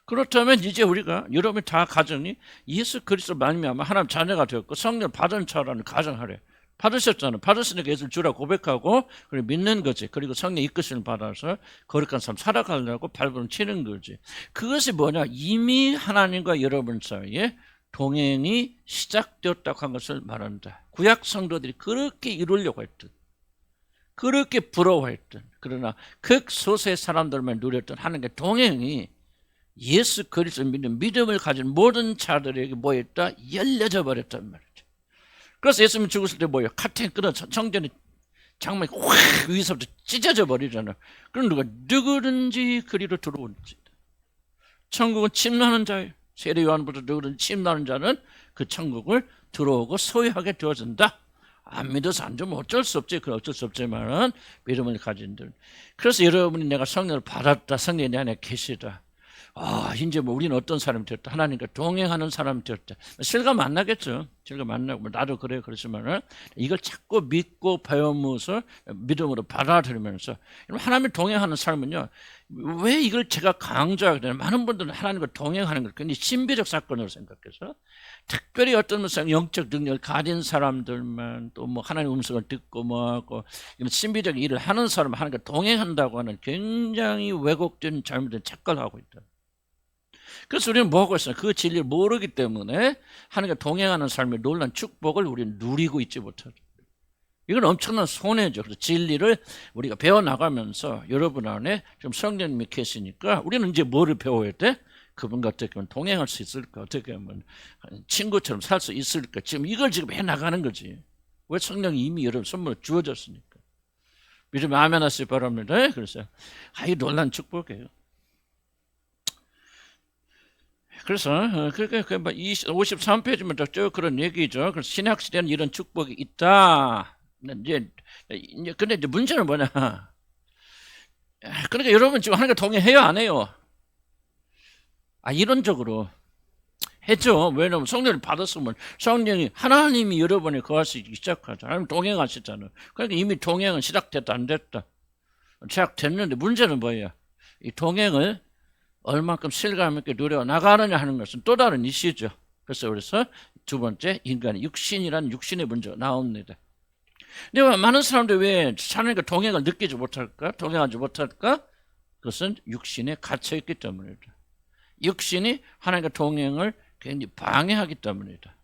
그렇다면 이제 우리가 여러분 다 가정이 예수 그리스도 말미암아 하나님 자녀가 되었고 성령 받은 자라는 가정하래. 받으셨잖아요. 받으시니까 예수를 주라 고백하고 그리고 믿는 거지. 그리고 성령 이끄심을 받아서 거룩한 삶 살아가려고 발버둥 치는 거지. 그것이 뭐냐? 이미 하나님과 여러분 사이에 동행이 시작되었다고 한 것을 말한다. 구약 성도들이 그렇게 이루려고 했던, 그렇게 부러워했던, 그러나 극소수의 사람들만 누렸던 하나님의 동행이 예수 그리스도 믿는 믿음을 가진 모든 자들에게 뭐였다? 열려져 버렸단 말이죠. 그래서 예수님이 죽었을 때 뭐예요? 카텐 끊어 성전이 장막이 확 위에서부터 찢어져 버리잖아요. 그럼 누구든지 그리로 들어오는지. 천국은 침노하는 자예요. 세례 요한부터 누구든지 침노하는 자는 그 천국을 들어오고 소유하게 되어진다. 안 믿어서 안 주면 어쩔 수 없지. 그건 어쩔 수 없지만은 믿음을 가진 들. 그래서 여러분이 내가 성령을 받았다. 성령이 내 안에 계시다. 이제 우리는 어떤 사람이 되었다. 하나님과 동행하는 사람이 되었다. 실감 안 나겠죠. 실감 안 나고 나도 그래요. 그렇지만은 이걸 자꾸 믿고 배우면서 믿음으로 받아들이면서 하나님과 동행하는 삶은요. 왜 이걸 제가 강조하게 되냐? 많은 분들은 하나님과 동행하는 걸 굉장히 신비적 사건으로 생각해서 특별히 어떤 영적 능력을 가진 사람들만 또 하나님 음성을 듣고 하고 신비적 일을 하는 사람 하나님과 동행한다고 하는 굉장히 왜곡된 잘못된 착각을 하고 있다. 그래서 우리는 뭐 하고 있어요? 그 진리를 모르기 때문에 하나님과 동행하는 삶의 놀라운 축복을 우리는 누리고 있지 못하죠. 이건 엄청난 손해죠. 그래서 진리를 우리가 배워나가면서 여러분 안에 좀 성령님이 계시니까 우리는 이제 뭐를 배워야 돼? 그분과 어떻게 하면 동행할 수 있을까? 어떻게 하면 친구처럼 살 수 있을까? 지금 이걸 지금 해나가는 거지. 왜? 성령이 이미 여러분 선물로 주어졌으니까. 믿으면 아멘 하시기 바랍니다. 그래서 이 놀라운 축복이에요. 그래서 53페이지부터 쭉 그런 얘기죠. 그래서 신약시대는 이런 축복이 있다. 근데 이제 문제는 뭐냐? 그러니까 여러분 지금 하나님과 동행해요, 안 해요? 이론적으로 했죠. 왜냐하면 성령을 받았으면 성령이 하나님이 여러분이 거하시기 시작하죠. 하나님 동행하시잖아요. 그러니까 이미 동행은 시작됐다 안 됐다. 시작됐는데 문제는 뭐예요? 이 동행을 얼만큼 실감 있게 누려 나가느냐 하는 것은 또 다른 이슈죠. 그래서 두 번째 인간의 육신이라는 육신의 문제가 나옵니다. 근데 많은 사람들이 왜 하나님과 동행을 느끼지 못할까? 동행하지 못할까? 그것은 육신에 갇혀있기 때문이다. 육신이 하나님과 동행을 굉장히 방해하기 때문이다.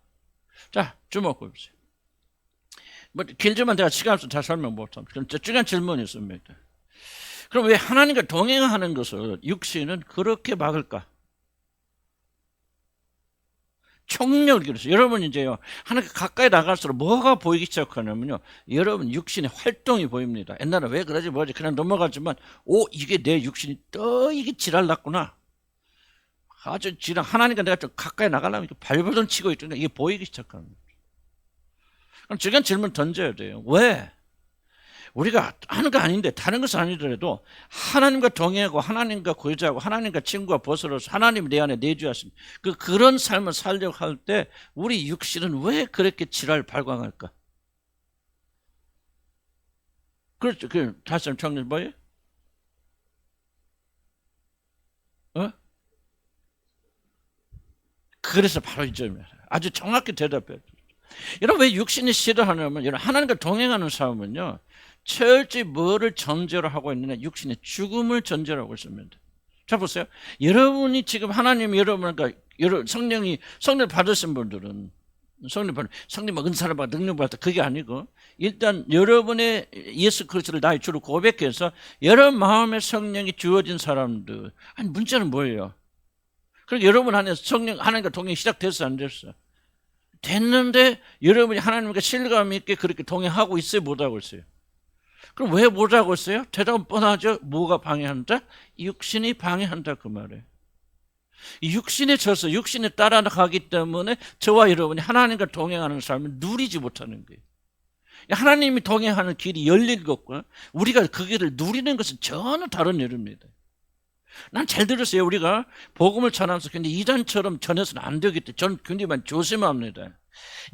자, 주목해 보세요. 길지만 제가 시간 없어서 다 설명 못합니다. 그럼 중요한 질문이 있습니다. 그럼 왜 하나님과 동행하는 것을 육신은 그렇게 막을까? 총력을 기울여서 여러분 이제요 하나님께 가까이 나갈수록 뭐가 보이기 시작하냐면요 여러분 육신의 활동이 보입니다. 옛날에 왜 그러지 뭐지 그냥 넘어가지만 이게 내 육신이 또 이게 지랄 났구나. 아주 지랄 하나님과 내가 좀 가까이 나가려면 발버둥 치고 있더니 이게 보이기 시작합니다. 그럼 지금 질문 던져야 돼요. 왜? 우리가 하는 거 아닌데 다른 것은 아니더라도 하나님과 동행하고 하나님과 교제하고 하나님과 친구와 벗어나서 하나님이 내 안에 내주하신 그런 삶을 살려고 할 때 우리 육신은 왜 그렇게 지랄 발광할까? 그렇죠. 다시 한번 정리 뭐예요? 그래서 바로 이 점이에요. 아주 정확히 대답해요. 여러분 왜 육신이 싫어하냐면 여러분 하나님과 동행하는 사람은요 철저히 뭐를 전제로 하고 있느냐 육신의 죽음을 전제로 하고 있습니다. 자 보세요. 여러분이 지금 하나님 여러분과 성령 받으신 분들은 성령 은사를 받아 능력 받아 그게 아니고 일단 여러분의 예수 그리스도를 나의 주로 고백해서 여러분 마음에 성령이 주어진 사람들 아니 문제는 뭐예요? 그러니까 여러분 안에 성령 하나님과 동행이 시작됐어 안 됐어? 됐는데 여러분이 하나님과 신뢰감 있게 그렇게 동행하고 있어요? 못하고 있어요? 그럼 왜 못하고 있어요? 대답은 뻔하죠. 뭐가 방해한다? 육신이 방해한다 그 말이에요. 육신에 져서 육신에 따라가기 때문에 저와 여러분이 하나님과 동행하는 삶을 누리지 못하는 거예요. 하나님이 동행하는 길이 열린 것과 우리가 그 길을 누리는 것은 전혀 다른 일입니다. 난 잘 들었어요. 우리가 복음을 전하면서 근데 이단처럼 전해서는 안 되겠다. 전 굉장히 조심합니다.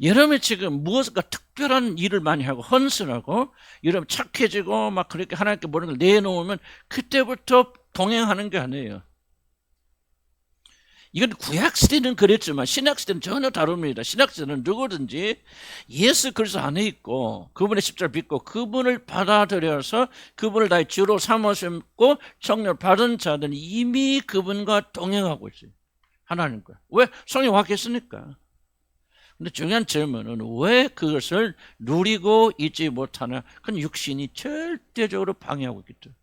여러분이 지금 무엇인가 특별한 일을 많이 하고 헌신하고 여러분 착해지고 막 그렇게 하나님께 모든 걸 내놓으면 그때부터 동행하는 게 아니에요. 이건 구약시대는 그랬지만 신약시대는 전혀 다릅니다. 신약시대는 누구든지 예수 그리스도 안에 있고 그분의 십자가를 믿고 그분을 받아들여서 그분을 나의 주로 삼으셨고 성령을 받은 자들은 이미 그분과 동행하고 있어요. 하나님과. 왜? 성령이 와 계시니까. 근데 중요한 질문은 왜 그것을 누리고 있지 못하나? 그건 육신이 절대적으로 방해하고 있기 때문에.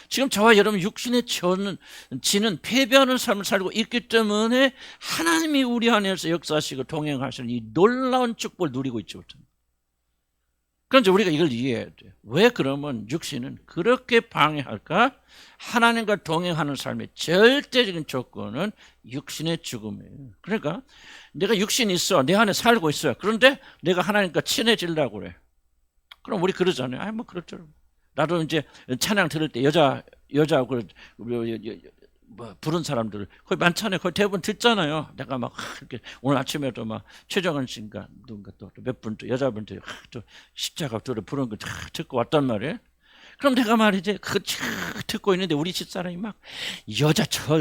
지금 저와 여러분 육신의 지는 패배하는 삶을 살고 있기 때문에 하나님이 우리 안에서 역사하시고 동행하시는 이 놀라운 축복을 누리고 있지 못합니다. 그런데 우리가 이걸 이해해야 돼요. 왜 그러면 육신은 그렇게 방해할까? 하나님과 동행하는 삶의 절대적인 조건은 육신의 죽음이에요. 그러니까 내가 육신이 있어. 내 안에 살고 있어요. 그런데 내가 하나님과 친해지려고 그래. 그럼 우리 그러잖아요. 뭐 그렇죠. 나도 이제 찬양 들을 때 여자하고 뭐 부른 사람들 거의 많잖아요. 거의 대부분 듣잖아요. 내가 막 이렇게 오늘 아침에도 막 최정은 씨인가 누군가 또 몇 분 또 여자분들이 또 십자가 노래 부르는 거 듣고 왔단 말이에요. 그럼 내가 말이지 그거 듣고 있는데 우리 집사람이 막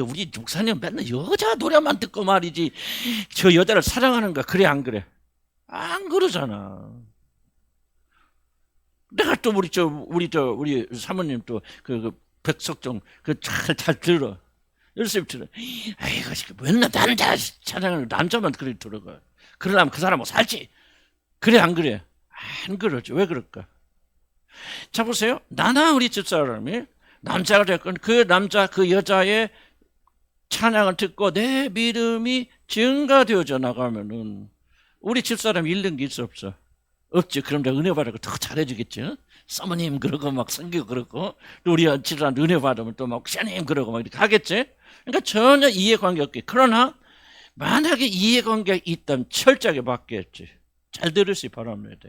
우리 목사님 맨날 여자 노래만 듣고 말이지 저 여자를 사랑하는가 그래 안 그래? 안 그러잖아. 내가 또 우리 사모님 또 그 백석종 잘 들어. 열심히 들어. 아이고 맨날 남자 찬양을 남자만 그렇게 들어가. 그러려면 그 사람하고 살지. 그래 안 그래? 안 그러죠. 왜 그럴까? 자 보세요. 나나 우리 집사람이 남자가 됐건 그 남자 그 여자의 찬양을 듣고 내 믿음이 증가되어져 나가면은 우리 집사람이 잃는 게 있어 없어? 없지. 그럼 내가 은혜 받으고 더 잘해주겠지. 사모님 그러고 막 성기고 그러고 또 우리 집사람 은혜 받으면 또 막 샤님 그러고 막 이렇게 하겠지. 그러니까 전혀 이해관계 없게. 그러나 만약에 이해관계가 있다면 철저하게 받겠지. 잘 들으시기 바랍니다.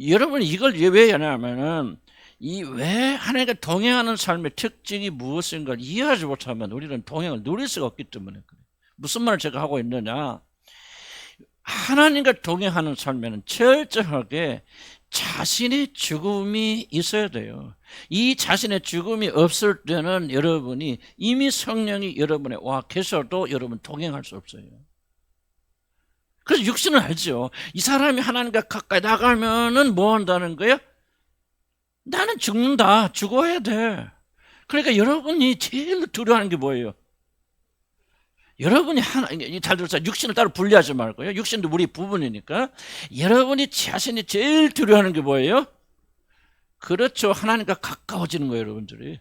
여러분 이걸 왜 하냐면은 왜 하나님과 동행하는 삶의 특징이 무엇인가를 이해하지 못하면 우리는 동행을 누릴 수가 없기 때문에 그래요. 무슨 말을 제가 하고 있느냐? 하나님과 동행하는 삶에는 철저하게 자신의 죽음이 있어야 돼요. 이 자신의 죽음이 없을 때는 여러분이 이미 성령이 여러분에 와 계셔도 여러분 동행할 수 없어요. 그래서 육신은 알죠. 이 사람이 하나님과 가까이 나가면은 뭐 한다는 거예요? 나는 죽는다. 죽어야 돼. 그러니까 여러분이 제일 두려워하는 게 뭐예요? 여러분이 잘 들었어요. 육신을 따로 분리하지 말고요. 육신도 우리 부분이니까. 여러분이 자신이 제일 두려워하는 게 뭐예요? 그렇죠. 하나님과 가까워지는 거예요, 여러분들이.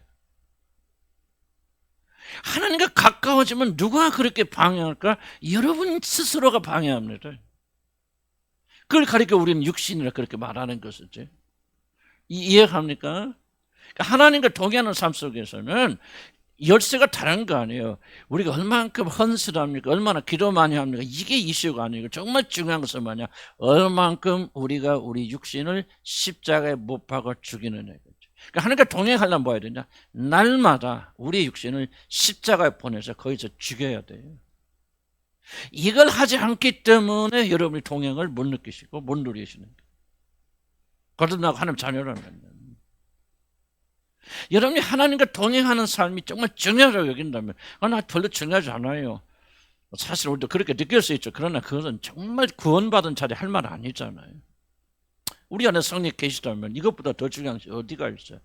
하나님과 가까워지면 누가 그렇게 방해할까? 여러분 스스로가 방해합니다. 그걸 가리켜 우리는 육신이라 그렇게 말하는 것이지. 이해합니까? 그러니까 하나님과 동행하는 삶 속에서는 열쇠가 다른 거 아니에요. 우리가 얼만큼 헌신합니까? 얼마나 기도 많이 합니까? 이게 이슈가 아니고 정말 중요한 것은 뭐냐? 얼만큼 우리가 우리 육신을 십자가에 못 박아 죽이느냐. 그러니까 하나님과 동행하려면 뭐 해야 되냐? 날마다 우리 육신을 십자가에 보내서 거기서 죽여야 돼요. 이걸 하지 않기 때문에 여러분이 동행을 못 느끼시고 못 누리시는 거예요. 거듭나고 하나님 자녀라면. 여러분이 하나님과 동행하는 삶이 정말 중요하다고 여긴다면 나 별로 중요하지 않아요. 사실 우리도 그렇게 느낄 수 있죠. 그러나 그것은 정말 구원받은 자리 할 말 아니잖아요. 우리 안에 성령 계시다면 이것보다 더 중요한 것이 어디가 있어요.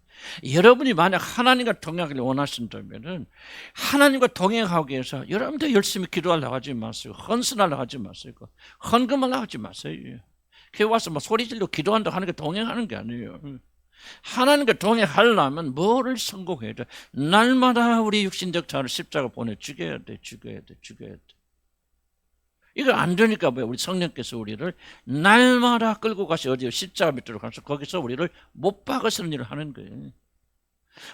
여러분이 만약 하나님과 동행하기를 원하신다면 하나님과 동행하기 위해서 여러분도 열심히 기도하려고 하지 마세요. 헌신하려고 하지 마세요. 헌금하려고 하지 마세요. 교회 와서 뭐 소리 질러 기도한다고 하는 게 동행하는 게 아니에요. 하나님과 동행하려면 뭐를 성공해야 돼? 날마다 우리 육신적 자를 십자가 보내 죽여야 돼. 이거 안 되니까 뭐야? 우리 성령께서 우리를 날마다 끌고 가시 어디 십자가 밑으로 가서 거기서 우리를 못 박으시는 일을 하는 거예요.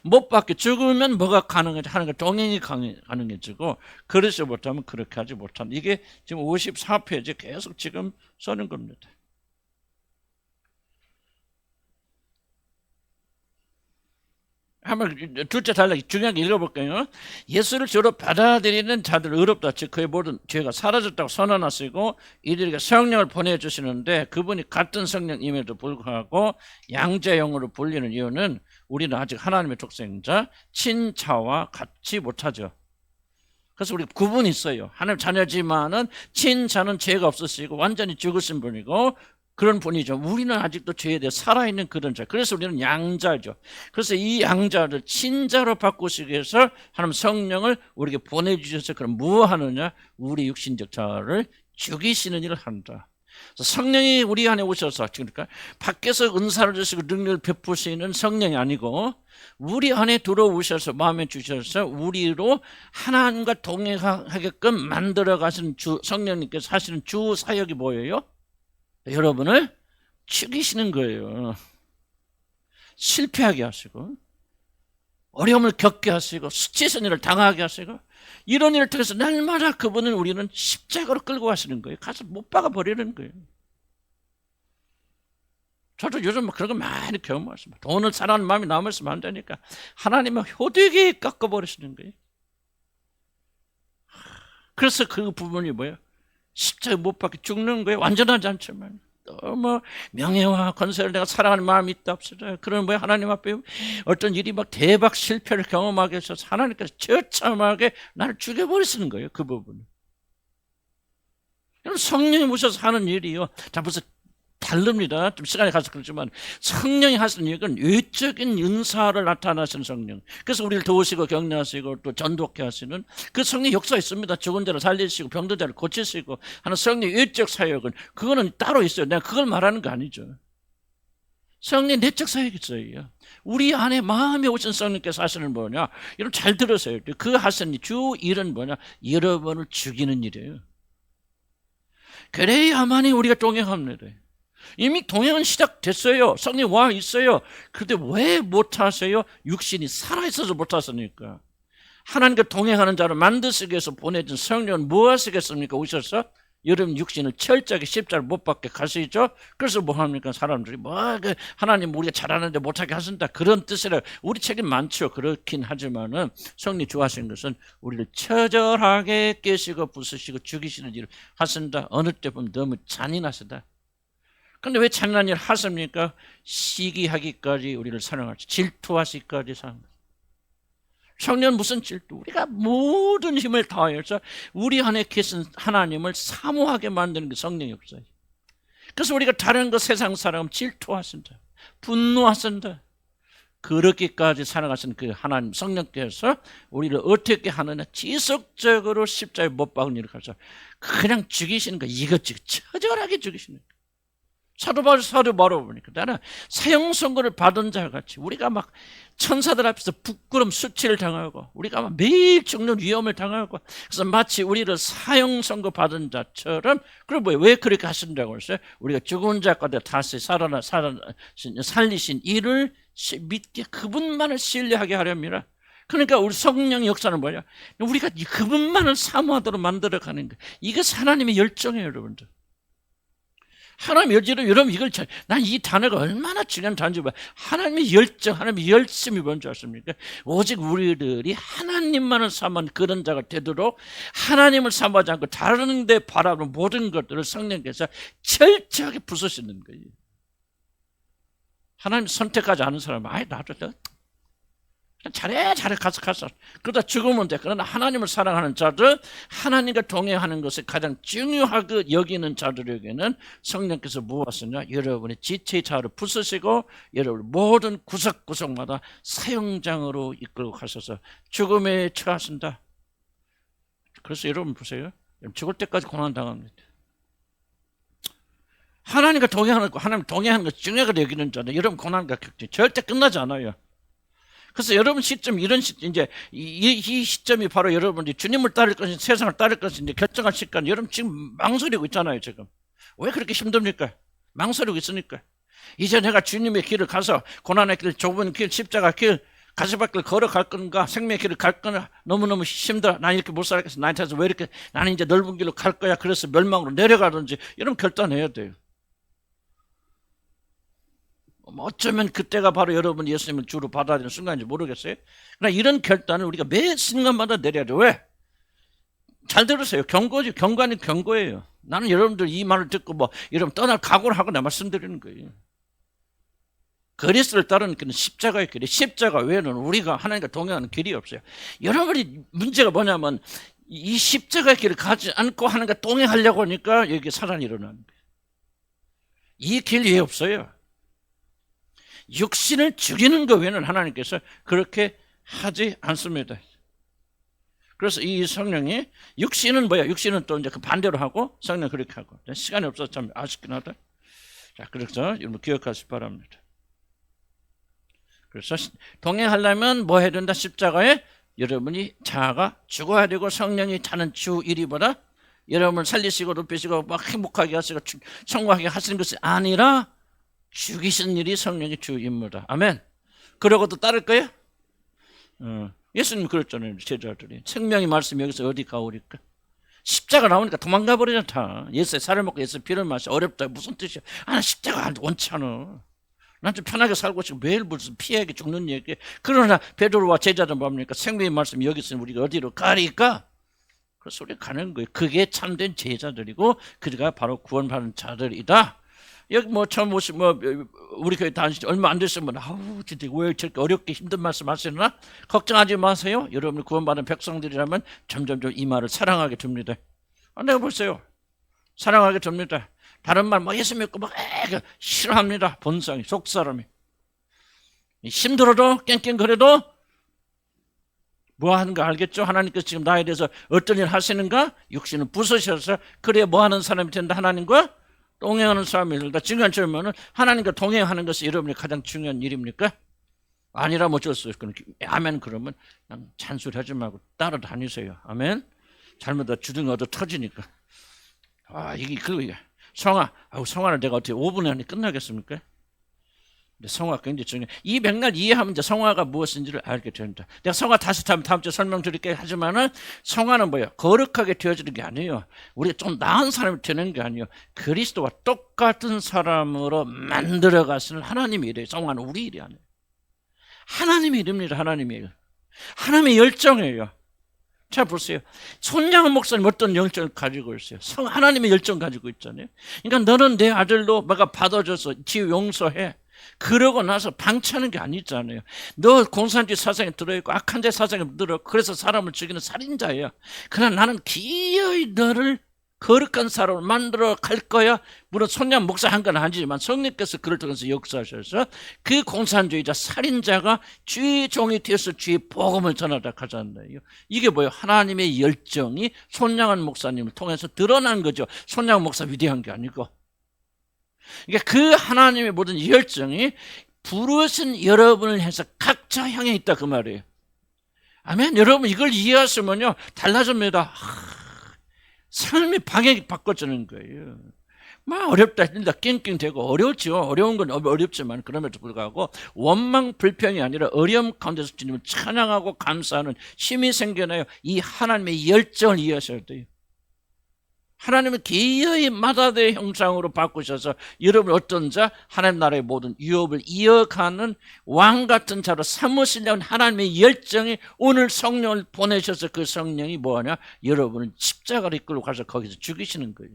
못 박게 죽으면 뭐가 가능하지? 하나님과 동행이 가능해지고 그러지 못하면 그렇게 하지 못한다. 이게 지금 54페이지 계속 지금 써는 겁니다. 한번 둘째 단락 중요한 게 읽어볼까요? 예수를 주로 받아들이는 자들 의롭다. 즉 그의 모든 죄가 사라졌다고 선언하시고 이들에게 성령을 보내주시는데 그분이 같은 성령임에도 불구하고 양자형으로 불리는 이유는 우리는 아직 하나님의 독생자 친자와 같이 못하죠. 그래서 우리 구분이 있어요. 하나님 자녀지만은 친자는 죄가 없으시고 완전히 죽으신 분이고 그런 분이죠. 우리는 아직도 죄에 대해 살아있는 그런 자. 그래서 우리는 양자죠. 그래서 이 양자를 친자로 바꾸시기 위해서 하나님 성령을 우리에게 보내주셔서 그럼 뭐 하느냐? 우리 육신적 자를 죽이시는 일을 한다. 성령이 우리 안에 오셔서 그러니까 밖에서 은사를 주시고 능력을 베푸시는 성령이 아니고 우리 안에 들어오셔서 마음에 주셔서 우리로 하나님과 동행하게끔 만들어 가시는 주 성령님께서 하시는 주 사역이 뭐예요? 여러분을 죽이시는 거예요. 실패하게 하시고 어려움을 겪게 하시고 수치스러운 일을 당하게 하시고 이런 일을 통해서 날마다 그분을 우리는 십자가로 끌고 가시는 거예요. 가서 못 박아 버리는 거예요. 저도 요즘 그런 거 많이 경험했습니다. 돈을 사랑하는 마음이 남아있으면 안 되니까 하나님은 호되게 깎아버리시는 거예요. 그래서 그 부분이 뭐예요? 십자가에 못 박혀 죽는 거예요. 완전하지 않지만 너무 명예와 권세를 내가 사랑하는 마음이 있다 없어요. 그런 뭐예요? 하나님 앞에 어떤 일이 막 대박 실패를 경험하게 해서 하나님께서 처참하게 나를 죽여버리시는 거예요. 그 부분을. 성령이 오셔서 하는 일이요. 자, 벌써 다릅니다. 좀 시간이 가서 그렇지만 성령이 하시는 일은 외적인 은사를 나타나시는 성령. 그래서 우리를 도우시고 격려하시고 또 전도케 하시는 그 성령 역사 있습니다. 죽은 자를 살리시고 병든 자를 고치시고 하는 성령 외적 사역은 그거는 따로 있어요. 내가 그걸 말하는 거 아니죠. 성령 내적 사역이 있어요. 우리 안에 마음에 오신 성령께서 하시는 뭐냐? 여러분 잘 들으세요. 그 하시는 주 일은 뭐냐? 여러분을 죽이는 일이에요. 그래야만이 우리가 동행합니다. 이미 동행은 시작됐어요. 성령 와 있어요. 그런데 왜 못하세요? 육신이 살아있어서 못하시니까. 하나님과 동행하는 자를 만드시기 위해서 보내준 성령은 뭐 하시겠습니까? 오셔서 여러분 육신을 철저하게 십자를 못 박게 가시죠. 그래서 뭐 합니까? 사람들이 하나님 우리가 잘하는데 못하게 하신다 그런 뜻이라 우리 책임 많죠. 그렇긴 하지만은 성령 주하신 것은 우리를 처절하게 깨시고 부수시고 죽이시는 일을 하신다. 어느 때 보면 너무 잔인하시다. 그런데 왜 잔인한 일을 하십니까? 시기하기까지 우리를 사랑하시 질투하시기까지 사랑하시. 성령은 무슨 질투? 우리가 모든 힘을 다해서 우리 안에 계신 하나님을 사모하게 만드는 게 성령 역사예요. 그래서 우리가 다른 거 세상 사람 질투하신다, 분노하신다. 그렇게까지 살아가신 그 하나님 성령께서 우리를 어떻게 하느냐? 지속적으로 십자가에 못 박은 일을 가서 그냥 죽이시는 거 이것저것 처절하게 죽이시는 거. 사도 바로 보니까 나는 사형 선고를 받은 자 같이 우리가 막 천사들 앞에서 부끄럼 수치를 당하고 우리가 아마 매일 죽는 위험을 당하고 그래서 마치 우리를 사형 선고 받은 자처럼 그럼 왜 그렇게 하신다고 했어요? 우리가 죽은 자 가운데 다시 살리신 이를 믿게 그분만을 신뢰하게 하렵니다. 그러니까 우리 성령의 역사는 뭐냐? 우리가 그분만을 사모하도록 만들어가는 거예요. 이것이 하나님의 열정이에요, 여러분들. 하나님의 열정, 여러분 이걸 난 이 단어가 얼마나 중요한 단어인지 봐. 하나님의 열정, 하나님의 열심이 뭔지 아십니까? 오직 우리들이 하나님만을 사모하는 그런 자가 되도록 하나님을 사모하지 않고 다른 데 바라보는 모든 것들을 성령께서 철저하게 부수시는 거예요. 하나님 선택하지 않은 사람은 아예 나도 잘해 가서 그러다 죽으면 돼. 그러나 하나님을 사랑하는 자들, 하나님과 동행하는 것을 가장 중요하게 여기는 자들에게는 성령께서 무엇이냐? 여러분의 지체의 자를 부수시고 여러분 모든 구석구석마다 사형장으로 이끌고 가셔서 죽음에 처하신다. 그래서 여러분 보세요. 죽을 때까지 고난당합니다. 하나님과 동행하는 거, 하나님 동행하는 것 중요하게 여기는 자는 여러분 고난과 격지 절대 끝나지 않아요. 그래서 여러분 시점, 이런 시점, 이제 이 시점이 바로 여러분이 주님을 따를 것인지 세상을 따를 것인지 결정할 시간. 여러분 지금 망설이고 있잖아요, 지금. 왜 그렇게 힘듭니까? 망설이고 있으니까. 이제 내가 주님의 길을 가서 고난의 길, 좁은 길, 십자가 길, 가시밭길 걸어갈 건가, 생명의 길을 갈 거나, 너무너무 힘들어. 난 이렇게 못 살겠어. 나한테서 왜 이렇게, 나는 이제 넓은 길로 갈 거야. 그래서 멸망으로 내려가든지, 여러분 결단해야 돼요. 어쩌면 그때가 바로 여러분 예수님을 주로 받아들이는 순간인지 모르겠어요. 그러나 이런 결단을 우리가 매 순간마다 내려야 돼요. 왜? 잘 들으세요. 경고지. 경고는 경고예요. 나는 여러분들 이 말을 듣고 여러분 떠날 각오를 하고 나 말씀드리는 거예요. 그리스도를 따르는 길은 십자가의 길이, 십자가 외에는 우리가 하나님과 동행하는 길이 없어요. 여러분이 문제가 뭐냐면 이 십자가의 길을 가지 않고 하나님과 동행하려고 하니까 여기 사단이 일어나는 거예요. 이 길 외에 없어요. 육신을 죽이는 것 외에는 하나님께서 그렇게 하지 않습니다. 그래서 이 성령이 육신은 뭐야? 육신은 또 이제 그 반대로 하고 성령 그렇게 하고 시간이 없어서 참 아쉽긴 하다. 자, 그래서 여러분 기억하시기 바랍니다. 그래서 동행하려면 뭐 해야 된다? 십자가에 여러분이 자아가 죽어야 되고 성령이 타는 주 일이보다 여러분을 살리시고 높이시고 막 행복하게 하시고 성공하게 하시는 것이 아니라 죽이신 일이 성령의 주 임무다. 아멘. 그러고도 따를 거예요? 예수님 그랬잖아요. 제자들이. 생명의 말씀 여기서 어디 가오리까? 십자가 나오니까 도망가 버리잖아. 예수의 살을 먹고 예수의 피를 마셔. 어렵다. 무슨 뜻이야? 나 십자가 원치 않아. 난 좀 편하게 살고 싶고 매일 무슨 피해게 죽는 얘기. 그러나 베드로와 제자들 뭡니까? 생명의 말씀 여기 있으면 우리가 어디로 가리까? 그래서 우리가 가는 거예요. 그게 참된 제자들이고 그가 바로 구원받은 자들이다. 여기 처음 오신 우리 교회 다니시 얼마 안 됐으면 아우 진짜 왜 저렇게 어렵게 힘든 말씀 하시나? 걱정하지 마세요. 여러분이 구원받은 백성들이라면 점점점 이 말을 사랑하게 됩니다. 내가 보세요. 사랑하게 됩니다. 다른 말 예수 믿고 싫어합니다. 본성이 속사람이 힘들어도 깽깽거려도 뭐 하는가 알겠죠? 하나님께서 지금 나에 대해서 어떤 일 하시는가? 육신을 부수셔서 그래 뭐 하는 사람이 된다? 하나님과 동행하는 사람입니다. 중요한 점은 하나님과 동행하는 것이 여러분의 가장 중요한 일입니까? 아니라면 어쩔 수 없어요. 아멘 그러면 그냥 잔소리하지 말고 따라다니세요. 아멘. 잘못하다 주둥이 얻어 터지니까. 이게 그거야. 성화를 내가 어떻게 5분 안에 끝나겠습니까? 근데 성화가 굉장히 중요해. 이 맥락 이해하면 이제 성화가 무엇인지를 알게 됩니다. 내가 성화 다시 다음 주에 설명드릴게 하지만은 성화는 뭐예요? 거룩하게 되어지는 게 아니에요. 우리가 좀 나은 사람이 되는 게 아니에요. 그리스도와 똑같은 사람으로 만들어가시는 하나님의 일이에요. 성화는 우리 일이 아니에요. 하나님의 일입니다. 하나님의 일. 하나님의 열정이에요. 자 보세요. 손양은 목사님 어떤 열정을 가지고 있어요? 하나님의 열정 가지고 있잖아요. 그러니까 너는 내 아들로 내가 받아줘서 지 용서해. 그러고 나서 방치하는 게 아니잖아요. 너 공산주의 사상에 들어있고 악한 자 사상에 들어 그래서 사람을 죽이는 살인자예요. 그러나 나는 기어이 너를 거룩한 사람을 만들어 갈 거야. 물론 손양 목사 한 건 아니지만 성령께서 그를 통해서 역사하셔서 그 공산주의자 살인자가 주의 종이 되어서 주의 복음을 전하다 가잖아요. 이게 뭐예요? 하나님의 열정이 손양한 목사님을 통해서 드러난 거죠. 손양 목사 위대한 게 아니고. 그러니까 그 하나님의 모든 열정이 부르신 여러분을 해서 각자 향해 있다 그 말이에요. 아멘. 여러분 이걸 이해하시면요 달라집니다. 삶이 방향이 바꿔지는 거예요. 막 어렵다 힘들다 낑낑대고 어렵죠. 어려운 건 어렵지만 그럼에도 불구하고 원망 불평이 아니라 어려움 가운데서 주님을 찬양하고 감사하는 힘이 생겨나요. 이 하나님의 열정을 이해하셔야 돼요. 하나님은 기어이 마다의 형상으로 바꾸셔서 여러분 어떤 자 하나님 나라의 모든 유업을 이어가는 왕 같은 자로 삼으시려는 하나님의 열정이 오늘 성령을 보내셔서 그 성령이 뭐하냐 여러분을 십자가를 이끌고 가서 거기서 죽이시는 거예요.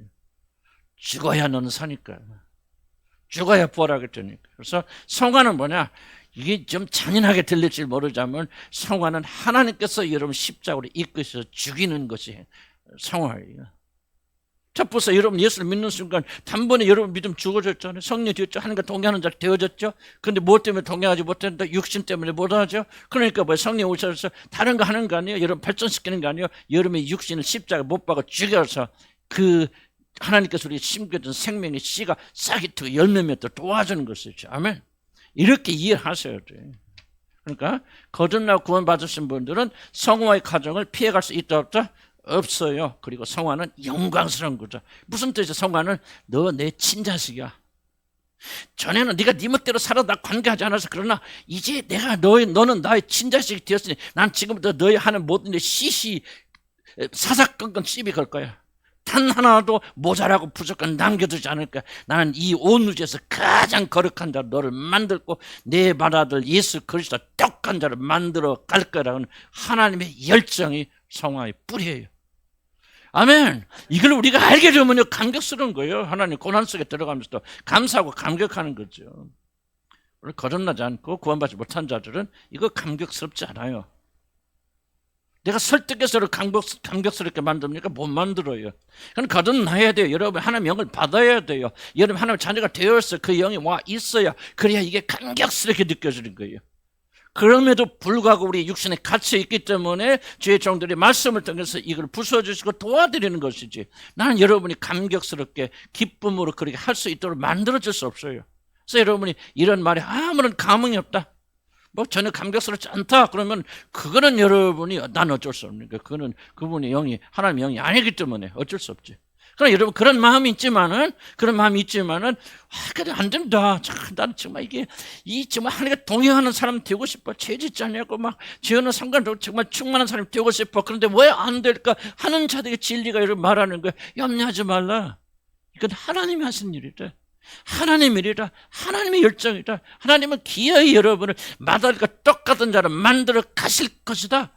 죽어야 너는 사니까. 죽어야 부활하게 되니까. 그래서 성화는 뭐냐 이게 좀 잔인하게 들릴지 모르자면 성화는 하나님께서 여러분 십자가로 이끄셔서 죽이는 것이 성화예요. 자, 보세요. 여러분 예수를 믿는 순간 단번에 여러분 믿음 죽어졌잖아요. 성령 되었죠. 하나님과 동의하는 자 되어졌죠. 그런데 무엇 때문에 동의하지 못했는데 육신 때문에 못하죠. 그러니까 뭐 성령 오셔서 다른 거 하는 거 아니에요. 여러분 발전시키는 거 아니에요. 여러분의 육신을 십자가 못 박아 죽여서 그 하나님께서 우리에게 심겨준 생명의 씨가 싹이 트고 열매 맺도 도와주는 것이죠. 아멘. 이렇게 이해하셔야 돼요. 그러니까 거듭나고 구원받으신 분들은 성화의 과정을 피해갈 수 있다 없다? 없어요. 그리고 성화는 영광스러운 거죠. 무슨 뜻이야? 성화는 너 내 친자식이야. 전에는 네가 네 멋대로 살아 나 관계하지 않아서 그러나 이제 내가 너는 나의 친자식이 되었으니 난 지금부터 너희 하는 모든 데 시시 사사건건 시비 걸 거야. 단 하나도 모자라고 부족한 남겨두지 않을 거야. 나는 이 온 우주에서 가장 거룩한 자로 너를 만들고 내 맏아들 예수 그리스도 똑똑한 자를 만들어 갈 거라는 하나님의 열정이 성화의 뿌리예요. 아멘. 이걸 우리가 알게 되면요 감격스러운 거예요. 하나님 고난 속에 들어가면서도 감사하고 감격하는 거죠. 우리 거듭나지 않고 구원받지 못한 자들은 이거 감격스럽지 않아요. 내가 설득해서 감격스럽게 만듭니까? 못 만들어요. 그럼 거듭나야 돼요. 여러분 하나님의 영을 받아야 돼요. 여러분 하나님의 자녀가 되어서 그 영이 와 있어야 그래야 이게 감격스럽게 느껴지는 거예요. 그럼에도 불구하고 우리 육신에 갇혀 있기 때문에 주의 종들이 말씀을 통해서 이걸 부숴주시고 도와드리는 것이지 나는 여러분이 감격스럽게 기쁨으로 그렇게 할 수 있도록 만들어줄 수 없어요. 그래서 여러분이 이런 말에 아무런 감흥이 없다 뭐 전혀 감격스럽지 않다 그러면 그거는 여러분이 난 어쩔 수 없는 거예요. 그거는 그분의 영이 하나님의 영이 아니기 때문에 어쩔 수 없지. 그러나 여러분 그런 마음이 있지만은 그래 안 된다. 참 나는 정말 이게 이 정말 하나님과 동행하는 사람 되고 싶어. 죄 짓지 않냐고 막 죄는 상관없고 정말 충만한 사람 되고 싶어. 그런데 왜 안 될까 하는 자들의 진리가 여러분 말하는 거예요. 염려하지 말라. 이건 하나님이 하신 일이다. 하나님의 일이라 하나님의 열정이다. 하나님은 기어이 여러분을 마다리가 똑같은 자를 만들어 가실 것이다.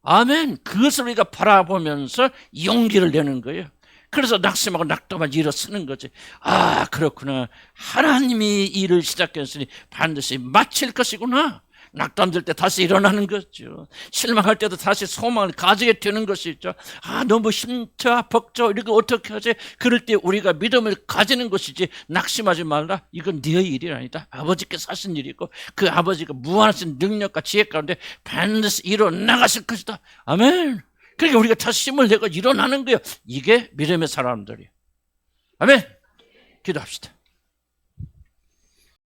아멘. 그것을 우리가 바라보면서 용기를 내는 거예요. 그래서 낙심하고 낙담하고 일어서는 거지. 아 그렇구나. 하나님이 일을 시작했으니 반드시 마칠 것이구나. 낙담될 때 다시 일어나는 거죠. 실망할 때도 다시 소망을 가지게 되는 것이죠. 아 너무 힘차 벅져 이렇게 어떻게 하지? 그럴 때 우리가 믿음을 가지는 것이지 낙심하지 말라. 이건 너의 일이 아니다. 아버지께서 하신 일이고 그 아버지가 무한하신 능력과 지혜 가운데 반드시 일어나가실 것이다. 아멘. 그러니까 우리가 다시 힘을 내고 일어나는 거예요. 이게 믿음의 사람들이에요. 아멘. 기도합시다.